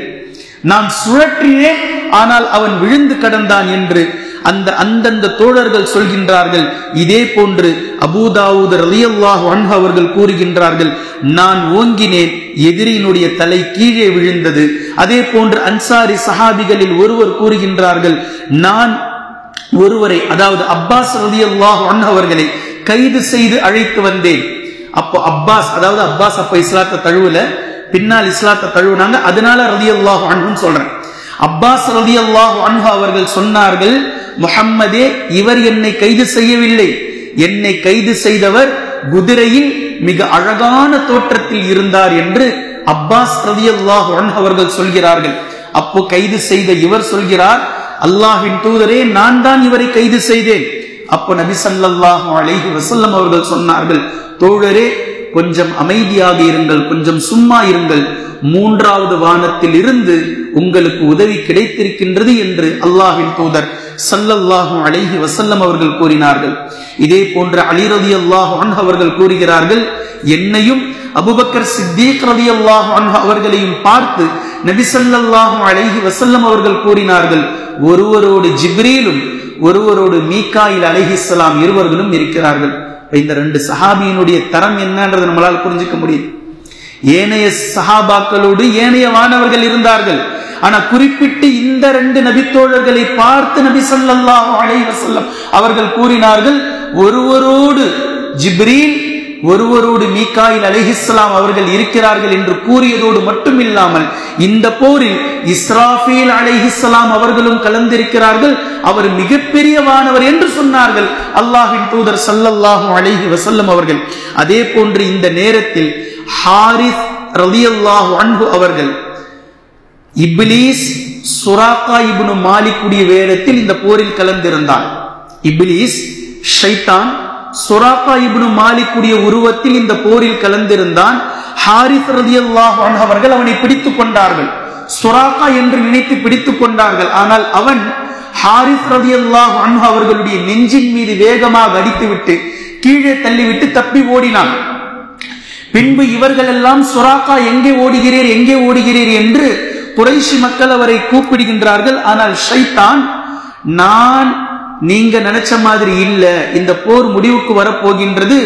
நான் சுழற்றினேன், ஆனால் அவன் விழுந்து கிடந்தான் என்று அந்தந்த தோழர்கள் சொல்கின்றார்கள். இதே போன்று அபூ தாவூத் ரலியல்லாஹு அன்ஹு அவர்கள் கூறுகின்றார்கள், நான் ஓங்கினேன், எதிரியினுடைய தலை கீழே விழுந்தது. அதே போன்று அன்சாரி சஹாபிகளில் ஒருவர் கூறுகின்றார்கள், நான் ஒருவரை, அதாவது அப்பாஸ் ரலியல்லாஹு அன்ஹு அவர்களை கைது செய்து அழைத்து வந்தேன். அப்போ அப்பாஸ் அப்ப இஸ்லாத்தை தழுவல, பின்னால் இஸ்லாத்தை தழுவினாங்க, அதனால ரலியல்லாஹு அன்ஹுன்னு சொல்றேன். அப்பாஸ் ரலியல்லாஹு அன்ஹு அவர்கள் சொன்னார்கள், முஹம்மதே, இவர் என்னை கைது செய்யவில்லை, என்னை கைது செய்தவர் குதிரையில் மிக அழகான தோற்றத்தில் இருந்தார் என்று அப்பாஸ் ரலியல்லாஹு அன்ஹு அவர்கள் சொல்கிறார்கள். அப்போ கைது செய்த இவர் சொல்கிறார், அல்லாஹ்வின் தூதரே, நான் தான் இவரை கைது செய்தேன். அப்போ நபி ஸல்லல்லாஹு அலைஹி வஸல்லம் அவர்கள் சொன்னார்கள், தோழரே, கொஞ்சம் அமைதியாக இருங்கள், கொஞ்சம் சும்மா இருங்கள், மூன்றாவது வானத்தில் இருந்து உங்களுக்கு உதவி கிடைத்திருக்கின்றது என்று அல்லாஹ்வின் தூதர் ஸல்லல்லாஹு அலைஹி வஸல்லம் அவர்கள் கூறினார்கள். இதே போன்ற அலி ரலியல்லாஹு அன்ஹு அவர்கள் கூறுகிறார்கள், என்னையும் அபூபக்கர் சித்தீக் ரலியல்லாஹு அன்ஹு அவர்களையும் பார்த்து நபி ஸல்லல்லாஹு அலைஹி வஸல்லம் அவர்கள் கூறினார்கள், ஒருவரோடு ஜிப்ரீலும் ஒருவரோடு மீகாயில் அலைஹிஸ்ஸலாம் இருவர்களும் இருக்கிறார்கள். இந்த ரெண்டு சஹாபியினுடைய தரம் என்னன்றது நம்மளால் புரிஞ்சுக்க முடியும். ஏனைய சஹாபாக்களோடு ஏனைய வானவர்கள் இருந்தார்கள், ஆனா குறிப்பிட்டு இந்த ரெண்டு நபித்தோழர்களை பார்த்து நபி ஸல்லல்லாஹு அலைஹி வஸல்லம் அவர்கள் கூறினார்கள், ஒருவரோடு ஜிப்ரீல் ஒருவரோடு மீகாயில் அலைஹிஸ்ஸலாம் அவர்கள் இருக்கிறார்கள் என்று கூறியதோடு மட்டுமில்லாமல் இந்த போரில் இஸ்ராஃபீல் அலைஹிஸ்ஸலாம் அவர்களும் கலந்திருக்கிறார்கள், அவர் மிகப்பெரிய வானவர் என்று சொன்னார்கள் அல்லாஹ்வின் தூதர் ஸல்லல்லாஹு அலைஹி வஸல்லம் அவர்கள். அதே போன்று இந்த நேரத்தில் ஹாரிஸ் ரலியல்லாஹு அன்ஹு அவர்கள் இப்லீஸ் சுராக்கா இப்னு மாலிக்குடைய வேடத்தில் இந்த போரில் கலந்திருந்தான். இப்லீஸ் ஷைத்தான் சுராக்கா இப்னு மாலிக்குடைய உருவத்தில் இந்த போரில் கலந்திருந்தான். ஹாரிஸ் ரலியல்லாஹு அன்ஹு அவர்கள் அவனை பிடித்துக் கொண்டார்கள், சுராக்கா என்று நினைத்து பிடித்துக் கொண்டார்கள். ஆனால் அவன் ஹாரிஸ் ரலியல்லாஹு அன்ஹு அவர்களுடைய நெஞ்சின் மீது வேகமாக அடித்துவிட்டு கீழே தள்ளிவிட்டு தப்பி ஓடினான். பின்பு இவர்கள் எல்லாம் சுராக்கா எங்கே ஓடுகிறீர் என்று குறைஷி மக்கள் அவரை கூப்பிடுகின்றார்கள். ஆனால் ஷைத்தான், நான் நீங்க நினைச்ச மாதிரி இல்ல, இந்த போர் முடிவுக்கு வரப்போகின்றது,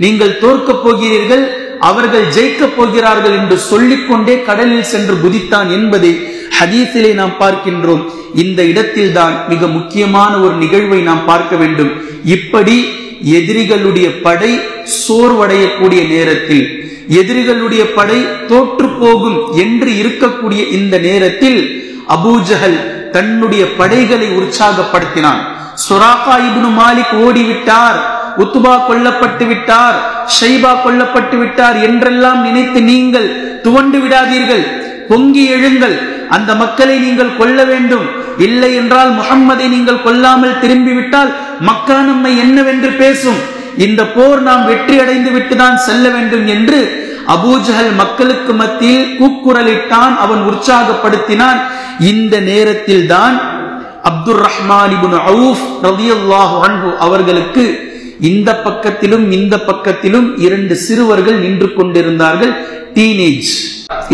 நீங்கள் தோற்க போகிறீர்கள், அவர்கள் ஜெயிக்க போகிறார்கள் என்று சொல்லிக்கொண்டே கடலில் சென்று குதித்தான் என்பதை ஹதீஸிலே நாம் பார்க்கின்றோம். இந்த இடத்தில் தான் மிக முக்கியமான ஒரு நிகழ்வை நாம் பார்க்க வேண்டும். இப்படி எதிரிகளுடைய படை சோர்வடையக்கூடிய நேரத்தில், எதிரிகளுடைய படை தோற்று போகும் என்று இருக்கக்கூடிய இந்த நேரத்தில் அபூஜஹல் தன்னுடைய படைகளை உற்சாகப்படுத்தினான். சுராக்கா இப்னு மாலிக் ஓடிவிட்டார், உத்பா கொல்லப்பட்டு விட்டார், ஷைபா கொல்லப்பட்டு விட்டார் என்றெல்லாம் நினைத்து நீங்கள் துவண்டு விடாதீர்கள், பொங்கி எழுங்கள், அந்த மக்களை நீங்கள் கொல்ல வேண்டும், இல்லை என்றால் முஹம்மதை நீங்கள் கொல்லாமல் திரும்பிவிட்டால் மக்கா நம்மை என்னவென்று பேசும், இந்த போர் நாம் வெற்றி அடைந்து விட்டுதான் செல்ல வேண்டும் என்று அபூஜஹல் மக்களுக்கு மத்தியில் கூக்குரலிட்டான், அவன் உற்சாகப்படுத்தினான். இந்த நேரத்தில் தான் அப்துர் ரஹ்மான் இப்னு அவுஃப் ரலியல்லாஹு அன்ஹு அவர்களுக்கு இந்த பக்கத்திலும் இந்த பக்கத்திலும் 2 சிறுவர்கள் நின்று கொண்டிருந்தார்கள். டீனேஜ்.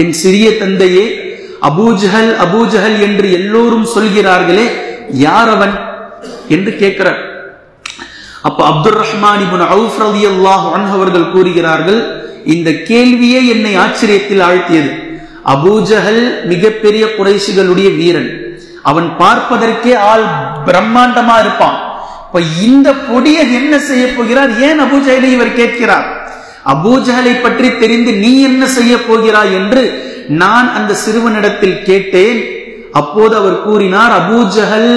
என் சிறிய தந்தையே, அபூஜஹல் அபூஜஹல் என்று எல்லோரும் சொல்கிறார்களே, யார் அவன் என்று கேட்கிறார். அப்ப அப்துர் ரஹ்மான் இப்னு அவுஃப் ரலியல்லாஹு அன்ஹு அவர்கள் கூறுகிறார்கள், இந்த கேள்வியே என்னை ஆச்சரியத்தில் ஆழ்த்தியது. அபூஜஹல் மிகப்பெரிய குறைஷிகளுடைய வீரன். அவன் பார்ப்பதற்கே ஆள் பிரம்மாண்டமா இருப்பான். இப்ப இந்த பொடியை என்ன செய்ய போகிறார்? ஏன் அபூஜஹலை இவர் கேட்கிறார்? அபூஜஹலை பற்றி தெரிந்து நீ என்ன செய்ய போகிறாய் என்று நான் அந்த சிறுவனிடத்தில் கேட்டேன். அப்போது அவர் கூறினார், அபூஜஹல்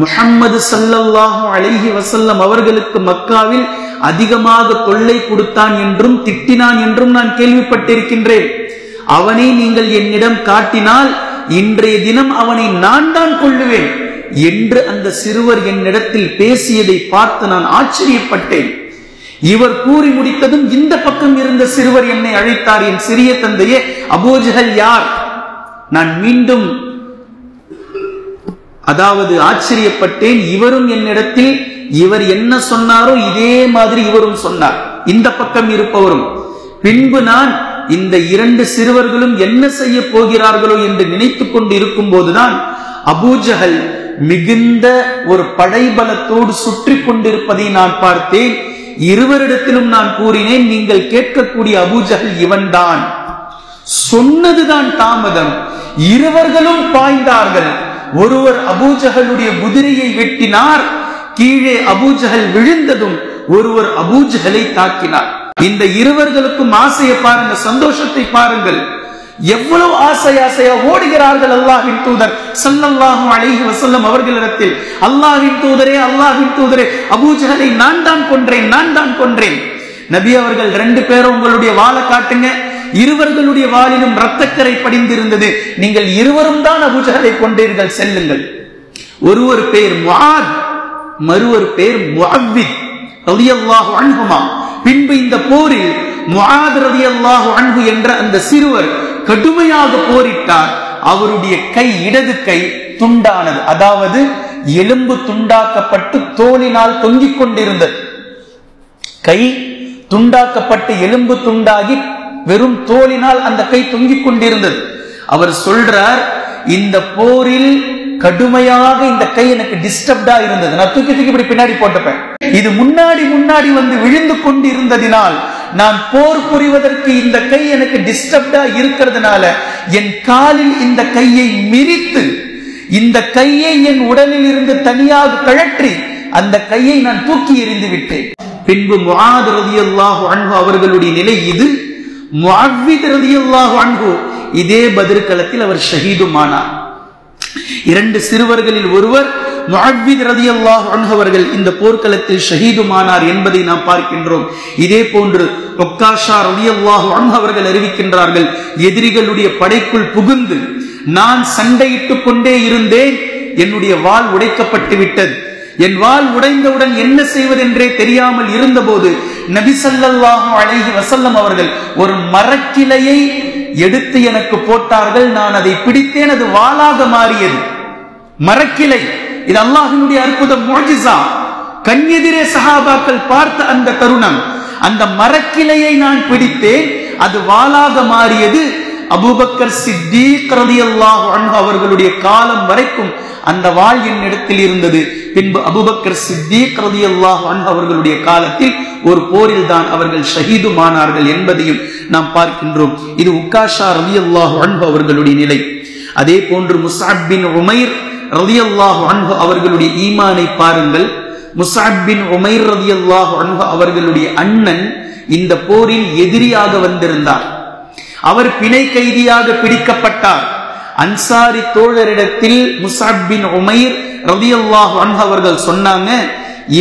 முஹம்மது ஸல்லல்லாஹு அலைஹி வஸல்லம் அவர்களுக்கு மக்காவில் அதிகமாக தொல்லை கொடுத்தான் என்றும் திட்டினான் என்றும் நான் கேள்விப்பட்டிருக்கின்றேன். அவனை நீங்கள் என்னிடம் காட்டினால் இன்றைய தினம் அவனை நான் தான் கொள்ளுவேன் என்று அந்த சிறுவர் என்னிடத்தில் பேசியதை பார்த்து நான் ஆச்சரியப்பட்டேன். இவர் கூறி முடித்ததும் இந்த பக்கம் இருந்த சிறுவர் என்னை அழைத்தார், என் சிறிய தந்தையே, அபூஜஹல் யார்? நான் மீண்டும் ஆச்சரியப்பட்டேன். இவரும் என்னிடத்தில் இவர் என்ன சொன்னாரோ இதே மாதிரி இவரும் சொன்னார், இந்த பக்கம் இருப்பவரும். பின்பு நான் இந்த 2 சிறுவர்களும் என்ன செய்ய போகிறார்களோ என்று நினைத்துக் கொண்டு இருக்கும் போதுதான் அபூஜஹல் மிகுந்த ஒரு படைபலத்தோடு சுற்றி கொண்டிருப்பதை நான் பார்த்தேன். இருவரிடத்திலும் நான் கூறினேன், நீங்கள் கேட்கக்கூடிய அபூஜஹல் இவன்தான். சொன்னதுதான் தாமதம். இருவர்களும் பாய்ந்தார்கள். ஒருவர் அபூஜஹலுடைய குதிரையை வெட்டினார். கீழே அபூஜஹல் விழுந்ததும் ஒருவர் அபூஜஹலை தாக்கினார். இந்த இருவர்களுக்கும் ஆசையை பாருங்க, சந்தோஷத்தை பாருங்கள். எவ்வளவு ஆசையா ஓடுகிறார்கள் அல்லாஹ்வின் தூதர் ஸல்லல்லாஹு அலைஹி வஸல்லம் அவர்களிடத்தில். அல்லாஹ்வின் தூதரே, அல்லாஹ்வின் தூதரே, அபூஜஹலை நான் தான் கொன்றேன். நபி அவர்கள் 2 பேரும் உங்களுடைய வாளை காட்டுங்க. இருவர்களுடைய வாளிலும் இரத்தக்கரை படிந்திருந்தது. நீங்கள் இருவரும் தான் அபூஜஹலை கொண்டீர்கள், செல்லுங்கள். ஒருவர் பேர் முஆத், மறுவர் பேர் முஅவ்வித் ரலியல்லாஹு அன்ஹுமா. பின்பு இந்த போரில் முஆத் ரலியல்லாஹு அன்ஹு என்ற அந்த சிறுவர் கடுமையாக போரிட்டார். அவருடைய கை, இடது கை துண்டானது. அதாவது எலும்பு துண்டாக்கப்பட்டு தோலினால் தொங்கிக் கொண்டிருந்தது. கை துண்டாக்கப்பட்டு எலும்பு துண்டாகி வெறும் தோலினால் அந்த கை தொங்கிக் கொண்டிருந்தது. அவர் சொல்றார், இந்த போரில் கடுமையாக இந்த கை எனக்கு டிஸ்டர்ப்டா இருந்தது. நான் தூக்கி இப்படி பின்னாடி போட்டப்பேன். இது முன்னாடி வந்து விழுந்து கொண்டு இருந்ததினால் நான் போர் புரிவதற்கு இந்த கை எனக்கு டிஸ்டர்ப்டா இருக்கிறதுனால என் காலில் இந்த கையை மிரித்து இந்த கையை என் உடலில் இருந்து தனியாக கழற்றி அந்த கையை நான் தூக்கி எறிந்து விட்டேன். பின்பு முஆத் ரலியல்லாஹு அன்ஹு அவர்களுடைய நிலை இது. முஅவ்வித் ரலியல்லாஹு அன்ஹு இதே பத்ர் களத்தில் அவர் ஷஹீதுமானார். 2 சிறுவர்களில் ஒருவர் முஅவ்வித் ரலியல்லாஹு அன்ஹு அவர்கள் இந்த போர்க்களத்தில் ஷஹீதுமானார் என்பதை நாம் பார்க்கின்றோம். இதே போன்று உக்காஷா ரலியல்லாஹு அன்ஹு அவர்கள் அறிவிக்கின்றார்கள், எதிரிகளுடைய படைக்குள் புகுந்து நான் சண்டையிட்டுக் கொண்டே இருந்தேன். என்னுடைய வாள் உடைக்கப்பட்டு விட்டது. என் வாள் உடைந்தவுடன் என்ன செய்வதென்றே தெரியாமல் இருந்தபோது நபி ஸல்லல்லாஹு அலைஹி வஸல்லம் அவர்கள் ஒரு மரக்கிளையை எடுத்து எனக்கு போட்டார்கள். நான் அதை பிடித்தேன், அது வாளாக மாறியது. மரக்கிளை, இது அல்லாஹ்வினுடைய அற்புதம், முஅஜிஸா. கண்ணெதிரே சஹாபாக்கள் பார்த்த அந்த தருணம், அந்த மரக்கிளையை நான் பிடித்தேன், அது வாளாக மாறியது. அபூபக்கர் சித்தீக் ரலியல்லாஹு அன்ஹு அவர்களுடைய காலம் வரைக்கும் அந்த வாள் என்னிடத்தில் இருந்தது. பின்பு அபூபக்கர் சித்தீக் ரலியல்லாஹு அன்ஹு அவர்களுடைய காலத்தில் ஒரு போரில் தான் அவர்கள் ஷஹீதுமானார்கள் என்பதையும் நாம் பார்க்கின்றோம். இது உக்காஷா ரலியல்லாஹு அன்ஹு அவர்களுடைய நிலை. அதே போன்று முஸ்அப் பின் உமைர் ரலியல்லாஹு அன்ஹு அவர்களுடைய ஈமானை பாருங்கள். முஸ்அப் பின் உமைர் ரலியல்லாஹு அன்ஹு அவர்களுடைய அண்ணன் இந்த போரில் எதிரியாக வந்திருந்தார். அவர் பிணை கைதியாக பிடிக்கப்பட்டார். அன்சாரி தோழரிடத்தில் முஸ்அப் பின் உமைர் ரலியல்லாஹு அன்ஹு அவர்கள் சொன்னாங்க,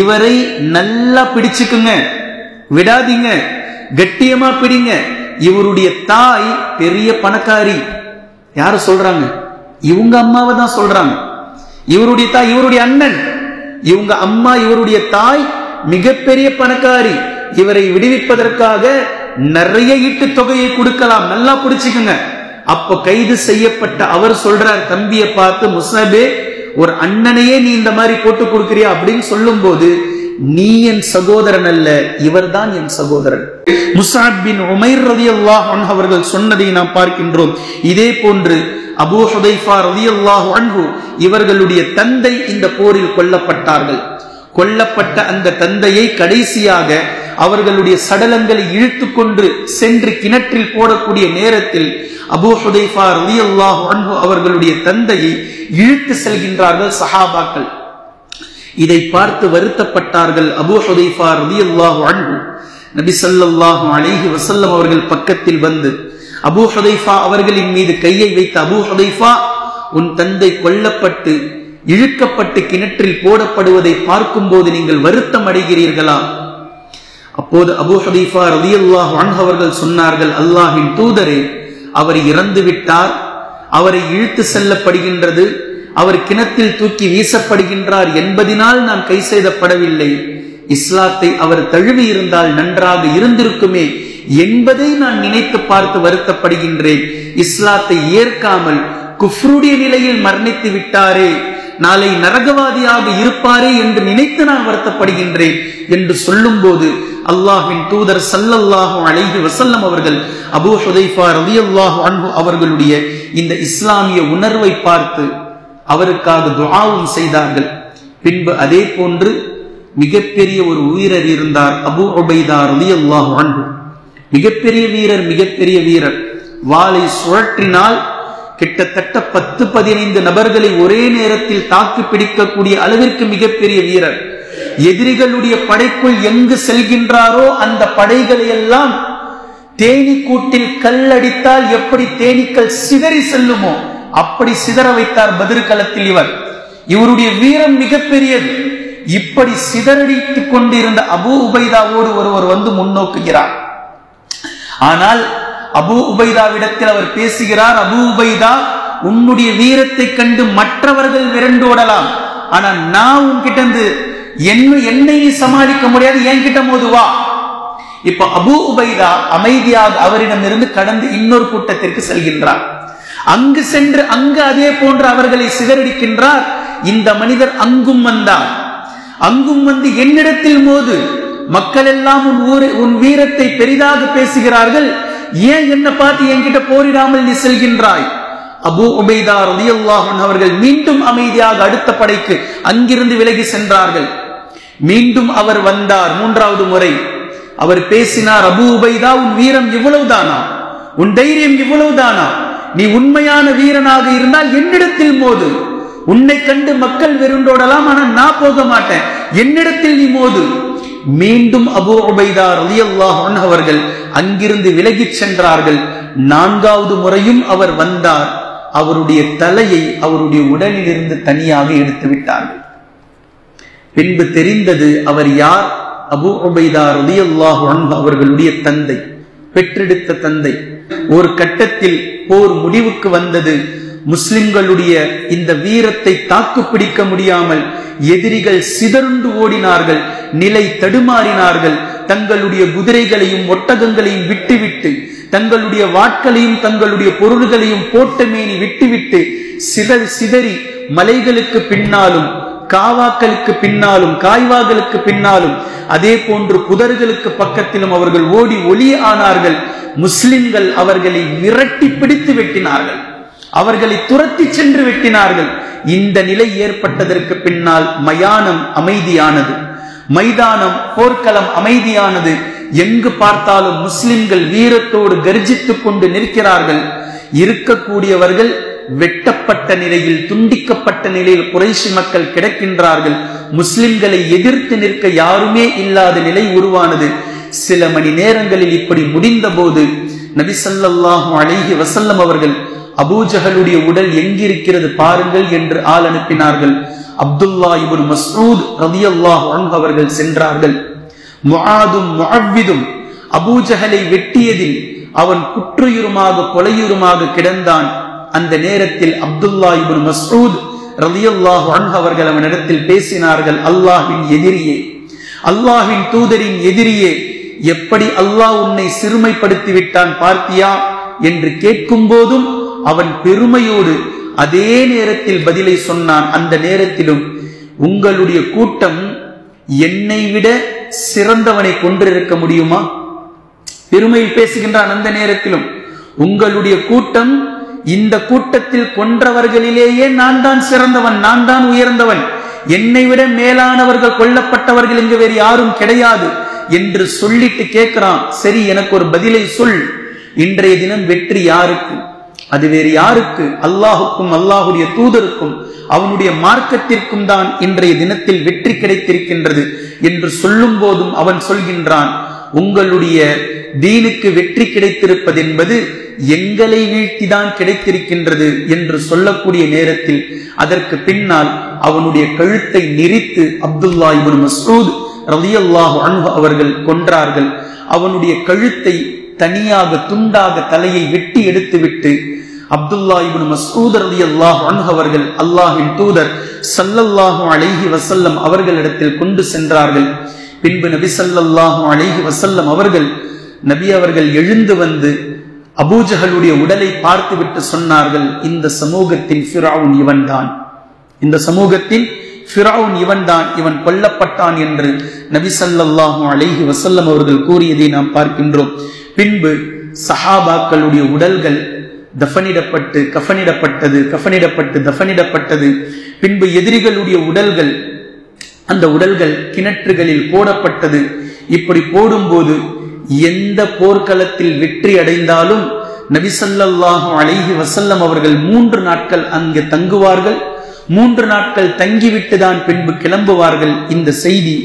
இவரை நல்லா பிடிச்சுக்குங்க, விடாதீங்க, கட்டியமா பிடிங்க. இவருடைய தாய் பெரிய பணக்காரி. யார சொல்றாங்க? இவங்க அம்மாவை தான் சொல்றாங்க. இவருடைய தாய், இவருடைய அண்ணன், இவங்க அம்மா, இவருடைய தாய் மிகப்பெரிய பணக்காரி. இவரை விடுவிப்பதற்காக நிறைய ஈட்டு தொகையை கொடுக்கலாம், நல்லா புடிச்சுக்குங்க. அப்ப கைது செய்யப்பட்ட அவர் சொல்றார் தம்பியை பார்த்து, முஸ்அபே, ஒரு அண்ணனையே நீ இந்த மாதிரி போட்டு கொடுக்கிறியா அப்படின்னு சொல்லும் போது, நீ என் சகோதரன் அல்ல, இவர்தான் என் சகோதரன். முஸ்அப் பின் உமைர் ரலியல்லாஹு அன்ஹு அவர்கள் சொன்னதை நாம் பார்க்கின்றோம். இதே போன்று அபூ ஹுதைஃபா ரலியல்லாஹு அன்ஹு இவர்களுடைய தந்தை இந்த போரில் கொல்லப்பட்டார்கள். கொல்லப்பட்ட அந்த தந்தையை கடைசியாக அவர்களுடைய சடலங்களை இழுத்து கொண்டு சென்று கிணற்றில் போடக்கூடிய நேரத்தில் அபூ ஹுதைஃபா ரலியல்லாஹு அன்ஹு அவர்களுடைய தந்தையை இழுத்து செல்கின்றார்கள் சஹாபாக்கள். இதை பார்த்து வருத்தப்பட்டார்கள் அபூ ஹுதைஃபா ரலியல்லாஹு அன்ஹு. நபி ஸல்லல்லாஹு அலைஹி வஸல்லம் அவர்கள் பக்கத்தில் வந்து அபூ ஹுதைஃபா அவர்களின் மீது கையை வைத்து, அபூ ஹுதைஃபா, உன் தந்தை கொல்லப்பட்டு இழுக்கப்பட்டு கிணற்றில் போடப்படுவதை பார்க்கும் போது நீங்கள் வருத்தம் அடைகிறீர்களா? அப்போது அபூ ஹுதைஃபா ரலியல்லாஹு அன்ஹு அவர்கள் சொன்னார்கள், அல்லாஹ்வின் தூதரே, அவர் இறந்து விட்டார், அவரை இழுத்து செல்லப்படுகின்றது, அவர் கிணத்தில் தூக்கி வீசப்படுகின்றார் என்பதினால் நான் கை செய்தப்படவில்லை. இஸ்லாத்தை அவர் தழுவி இருந்தால் நன்றாக இருந்திருக்குமே என்பதை நான் நினைத்து பார்த்து வருத்தப்படுகின்றேன். இஸ்லாத்தை ஏற்காமல் குஃப்ருடைய நிலையில் மரணித்து விட்டாரே, நாளை நரகவாதியாக இருப்பாரே என்று நினைத்து நான் வருத்தப்படுகின்றேன் என்று சொல்லும் போது அல்லாஹ்வின் தூதர் ஸல்லல்லாஹு அலைஹி வஸல்லம் அவர்கள் அபூ ஹுதைஃபா ரலியல்லாஹு அன்ஹு அவர்களுடைய இந்த இஸ்லாமிய உணர்வை பார்த்து அவருக்காக துஆவும் செய்தார்கள். பின்பு அதே போன்று மிகப்பெரிய ஒரு வீரர் இருந்தார், அபூ உபைதா ரலியல்லாஹு அன்ஹு. மிகப்பெரிய வீரர், மிகப்பெரிய வீரர். வாளை சுழற்றினால் கிட்டத்தட்ட 10-15 நபர்களை ஒரே நேரத்தில் தாக்கி பிடிக்கக்கூடிய அளவிற்கு மிகப்பெரிய வீரர். எதிரிகளுடைய படைக்குள் எங்கு செல்கின்றாரோ அந்த படைகளை எல்லாம் தேனி கூட்டில் கல்லடித்தால் எப்படி தேனீக்கள் சிதறி செல்லுமோ அப்படி சிதற வைத்தார் பத்ர் களத்தில். இவருடைய வீரம் மிகப்பெரியது. இப்படி சிதறடித்துக் கொண்டிருந்த அபூ உபைதாவோடு ஒருவர் வந்து முன்னோக்குகிறார். ஆனால் அபூ உபைதாவிடத்தில் அவர் பேசுகிறார், அபூ உபைதா, உன்னுடைய வீரத்தை கண்டு மற்றவர்கள் விரண்டோடலாம், ஆனா நான் உன்கிட்ட இருந்து என்னை சமாளிக்க முடியாது, என்கிட்ட மோதுவா. இப்ப அபூ உபைதா அமைதியாக அவரிடமிருந்து கடந்து இன்னொரு கூட்டத்திற்கு செல்கின்றார். அங்கு சென்று அங்கு அதே போன்று அவர்களை சிதறடிக்கின்றார். இந்த மனிதர் அங்கும் வந்தார். அங்கும் வந்து என்னிடத்தில் மோது, மக்கள் எல்லாம் உன் வீரத்தை பெரிதாக பேசுகிறார்கள், ஏன் என்ன பார்த்து என்கிட்ட போரிடாமல் நீ செல்கின்றாய்? அபூ உபைதா ரலியல்லாஹு அன்ஹு அவர்கள் மீண்டும் அமைதியாக அடுத்த படைக்கு அங்கிருந்து விலகி சென்றார்கள். மீண்டும் அவர் வந்தார். 3வது முறை அவர் பேசினார், அபூ உபைதா, உன் வீரம் இவ்வளவுதானா? உன் தைரியம் இவ்வளவுதானா? நீ உண்மையான வீரனாக இருந்தால் என்னிடத்தில் மோது. உன்னை கண்டு மக்கள் வெறுண்டோடலாம், ஆனால் நான் போக மாட்டேன், என்னிடத்தில் நீ மோது. மீண்டும் அபூ உபைதா ரலியல்லாஹு அன்ஹு அவர்கள் அங்கிருந்து விலகிச் சென்றார்கள். 4வது முறையும் அவர் வந்தார். அவருடைய தலையை அவருடைய உடலில் இருந்து தனியாக எடுத்து விட்டார்கள். பின்பு தெரிந்தது அவர் யார்? அபூ உபைதா ரலியல்லாஹு அன்ஹு அவர்களுடைய தந்தை, பெற்றெடுத்த தந்தை. ஒரு கட்டத்தில் போர் முடிவுக்கு வந்தது. முஸ்லிம்களுடைய இந்த வீரத்தை தாக்கு பிடிக்க முடியாமல் எதிரிகள் சிதறுண்டு ஓடினார்கள், நிலை தடுமாறினார்கள். தங்களுடைய குதிரைகளையும் ஒட்டகங்களையும் விட்டுவிட்டு, தங்களுடைய வாட்களையும் தங்களுடைய பொருள்களையும் போட்ட மேனி விட்டுவிட்டு சிதறி மலைகளுக்கு பின்னாலும் காவாக்களுக்கு பின்னாலும் காய்வாகளுக்கு பின்னாலும் அதே போன்று புதர்களுக்கு பக்கத்திலும் அவர்கள் ஓடி ஒளிய ஆனார்கள். முஸ்லிம்கள் அவர்களை விரட்டி பிடித்து வெட்டினார்கள், அவர்களை துரத்தி சென்று வெட்டினார்கள். இந்த நிலை ஏற்பட்டதற்கு பின்னால் மயானம் அமைதியானது, மைதானம் போர்க்களம் அமைதியானது. எங்கு பார்த்தாலும் முஸ்லிம்கள் வீரத்தோடு கர்ஜித்துக் கொண்டு நிற்கிறார்கள். இருக்கக்கூடியவர்கள் வெட்டப்பட்ட நிலையில், துண்டிக்கப்பட்ட நிலையில் குறைஷி மக்கள் கிடக்கின்றார்கள். முஸ்லிம்களை எதிர்த்து நிற்க யாருமே இல்லாத நிலை உருவானது. சில மணி நேரங்களில் இப்படி முடிந்த போது நபி ஸல்லல்லாஹு அலைஹி வஸல்லம் அவர்கள் அபூஜஹலுடைய உடல் எங்கிருக்கிறது பாருங்கள் என்று ஆள் அனுப்பினார்கள். அப்துல்லா இப்னு மஸ்ஊத் ரலியல்லாஹு அன்ஹு அவர்கள் சென்றார்கள். முஆதும் முஅவ்விதும் அபூஜஹலை வெட்டியதில் அவன் குற்றுயிருமாக கொலையுருமாக கிடந்தான். அந்த நேரத்தில் அப்துல்லா இப்னு மஸ்ஊத் ரலியல்லாஹு அன்ஹு அவர்கள் அவனிடத்தில் பேசினார்கள், அல்லாஹ்வின் எதிரியே, அல்லாஹ்வின் தூதரின் எதிரியே, எப்படி அல்லாஹ் உன்னை சிறுமைப்படுத்தி விட்டான் பார்த்தியா என்று கேட்கும் போதும் அவன் பெருமையோடு அதே நேரத்தில் பதிலை சொன்னான். அந்த நேரத்திலும் உங்களுடைய கூட்டம் என்னை விட சிறந்தவனை கொன்றிருக்க முடியுமா? பெருமையில் பேசுகின்றான். அந்த நேரத்திலும் உங்களுடைய கூட்டம், இந்த கூட்டத்தில் கொன்றவர்களிலேயே நான் தான் சிறந்தவன், நான் தான் உயர்ந்தவன், என்னை விட மேலானவர்கள் கொல்லப்பட்டவர்கள் இங்கு வேறு யாரும் கிடையாது என்று சொல்லிட்டு கேட்கிறான். சரி, எனக்கு ஒரு பதிலை சொல். இன்றைய தினம் வெற்றி யாருக்கு? அது வேறு யாருக்கு? அல்லாஹுக்கும் அல்லாஹுடைய தூதருக்கும் அவனுடைய மார்க்கத்திற்கும் தான் இன்றைய தினத்தில் வெற்றி கிடைத்திருக்கின்றது என்று சொல்லும் போதும் அவன் சொல்கின்றான், உங்களுடைய தீனுக்கு வெற்றி கிடைத்திருப்பது என்பது எங்களை வீழ்த்திதான் கிடைத்திருக்கின்றது என்று சொல்லக்கூடிய நேரத்தில் அதற்கு பின்னால் அவனுடைய கழுத்தை நெரித்து அப்துல்லா இப்னு மஸ்ஊத் ரலியல்லாஹு அன்ஹு அவர்கள் கொன்றார்கள். அவனுடைய கழுத்தை தனியாக துண்டாக தலையை வெட்டி எடுத்துவிட்டு அப்துல்லா இப்னு மஸ்ஊத் ரலியல்லாஹு அன்ஹு அவர்கள் அல்லாஹ்வின் தூதர் ஸல்லல்லாஹு அலைஹி வஸல்லம் அவர்களிடத்தில் கொண்டு சென்றார்கள். பின்பு நபி ஸல்லல்லாஹு அலைஹி வஸல்லம் அவர்கள் எழுந்து வந்து அபூஜஹலுடைய உடலை பார்த்துவிட்டு சொன்னார்கள், இந்த சமூகத்தின் ஃபிரௌன் இவன்தான், இந்த சமூகத்தின் ஃபிரௌன் இவன்தான், இவன் கொல்லப்பட்டான் என்று நபி ஸல்லல்லாஹு அலைஹி வஸல்லம் அவர்கள் கூறியதை நாம் பார்க்கின்றோம். பின்பு சஹாபாக்களுடைய உடல்கள் தஃபனிடப்பட்டது. பின்பு எதிரிகளுடைய உடல்கள், அந்த உடல்கள் கிணற்றுகளில் போடப்பட்டது. இப்படி போடும்போது எந்த போர்க்களத்தில் வெற்றி அடைந்தாலும் நபி ஸல்லல்லாஹு அலைஹி வஸல்லம் அவர்கள் 3 நாட்கள் அங்கு தங்குவார்கள். 3 நாட்கள் தங்கிவிட்டு தான் பின்பு கிளம்புவார்கள். இந்த செய்தி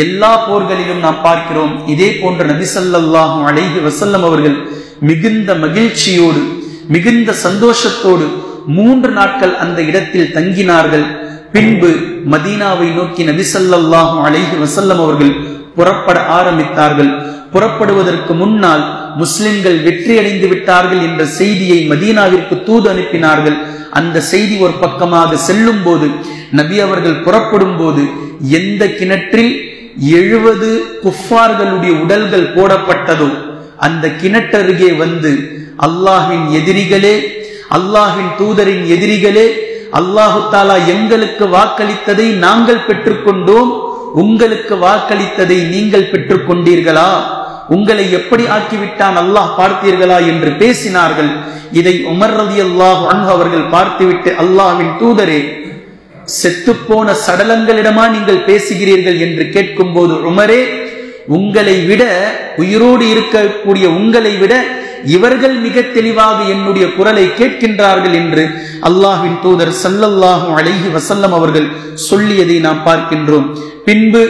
எல்லா போர்களிலும் நாம் பார்க்கிறோம். இதே போன்ற நபி ஸல்லல்லாஹு அலைஹி வஸல்லம் அவர்கள் மிகுந்த மகிழ்ச்சியோடு மிகுந்த சந்தோஷத்தோடு 3 நாட்கள் அந்த இடத்தில் தங்கினார்கள். பின்பு மதீனாவை நோக்கி நபி ஸல்லல்லாஹு அலைஹி வஸல்லம் அவர்கள் புறப்பட ஆரம்பித்தார்கள். புறப்படுவதற்கு முன்னால் முஸ்லிம்கள் வெற்றி அடைந்து விட்டார்கள் என்ற செய்தியை மதீனாவிற்கு தூது அனுப்பினார்கள். அந்த செய்தி ஒரு பக்கமாக செல்லும் போது நபி அவர்கள் புறப்படும் போது எந்த கிணற்றில் 70 குஃபார்களுடைய உடல்கள் போடப்பட்டதோ அந்த கிணற்றருகே வந்து, அல்லாஹ்வின் எதிரிகளே, அல்லாஹ்வின் தூதரின் எதிரிகளே, அல்லாஹு தாலா எங்களுக்கு வாக்களித்ததை நாங்கள் பெற்றுக்கொண்டோம், உங்களுக்கு வாக்களித்ததை நீங்கள் பெற்றுக் கொண்டீர்களா? உங்களை எப்படி ஆக்கிவிட்டான் அல்லாஹ் பார்த்தீர்களா என்று பேசினார்கள். இதை உமர் ரலியல்லாஹு அன்ஹு அவர்கள் பார்த்துவிட்டு, அல்லாஹ்வின் தூதரே, செத்துப்போன சடலங்களிடமா நீங்கள் பேசுகிறீர்கள் என்று கேட்கும் போது, உமரே, உங்களை விட, உயிரோடு இருக்கக்கூடிய உங்களை விட இவர்கள் மிக தெளிவாக என்னுடைய குரலை கேட்கின்றார்கள் என்று அல்லாஹ்வின் தூதர் ஸல்லல்லாஹு அலைஹி வஸல்லம் அவர்கள் சொல்லியதை நாம் பார்க்கின்றோம். பின்பு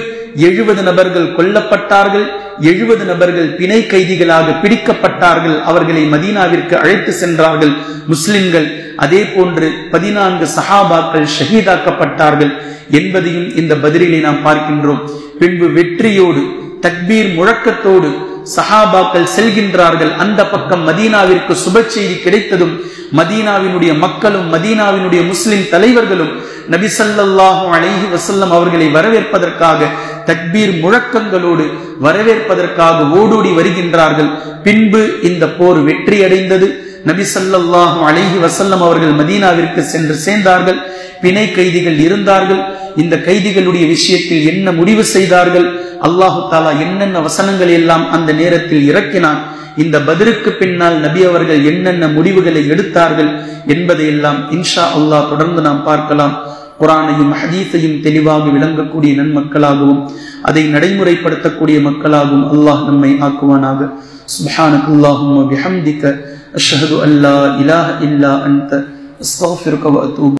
70 நபர்கள் கொல்லப்பட்டார்கள். 70 நபர்கள் பிணை கைதிகளாக பிடிக்கப்பட்டார்கள். அவர்களை மதீனாவிற்கு அழைத்து சென்றார்கள் முஸ்லிம்கள். அதே போன்று 14 சஹாபாக்கள் ஷஹீதாக்கப்பட்டார்கள் என்பதையும் இந்த பத்ரிலே நாம் பார்க்கின்றோம். பின்பு வெற்றியோடு தக்பீர் முழக்கத்தோடு சஹாபாக்கள் செல்கின்றார்கள். அந்த பக்கம் மதீனாவிற்கு சுப செய்தி கிடைத்ததும் மதீனாவினுடைய மக்களும் மதீனாவினுடைய முஸ்லிம் தலைவர்களும் நபி ஸல்லல்லாஹு அலைஹி வஸல்லம் அவர்களை வரவேற்பதற்காக தக்பீர் முழக்கங்களோடு வரவேற்பதற்காக ஓடோடி வருகின்றார்கள். பின்பு இந்த போர் வெற்றி அடைந்தது. நபி ஸல்லல்லாஹு அலைஹி வஸல்லம் அவர்கள் மதீனாவிற்கு சென்று சேர்ந்தார்கள். பிணை கைதிகள் இருந்தார்கள். இந்த கைதிகளுடைய விஷயத்தில் என்ன முடிவு செய்தார்கள், அல்லாஹு தாலா என்னென்ன வசனங்கள் எல்லாம் அந்த நேரத்தில் இறக்கினான், இந்த பத்ருக்கு பின்னால் நபி அவர்கள் என்னென்ன முடிவுகளை எடுத்தார்கள் என்பதையெல்லாம் இன்ஷா அல்லாஹ் தொடர்ந்து நாம் பார்க்கலாம். குர்ஆனையும் ஹதீஸையும் தெளிவாக விளங்கக்கூடிய நன்மக்களாகவும் அதை நடைமுறைப்படுத்தக்கூடிய மக்களாகவும் அல்லாஹ் நம்மை ஆக்குவானாக. சுப்ஹானக்கல்லாஹும்ம பிஹம்திக அஷ்ஹது அல்லா இலாஹ இல்லா அன்த அஸ்தக்ஃபிருக வ அத்தூபு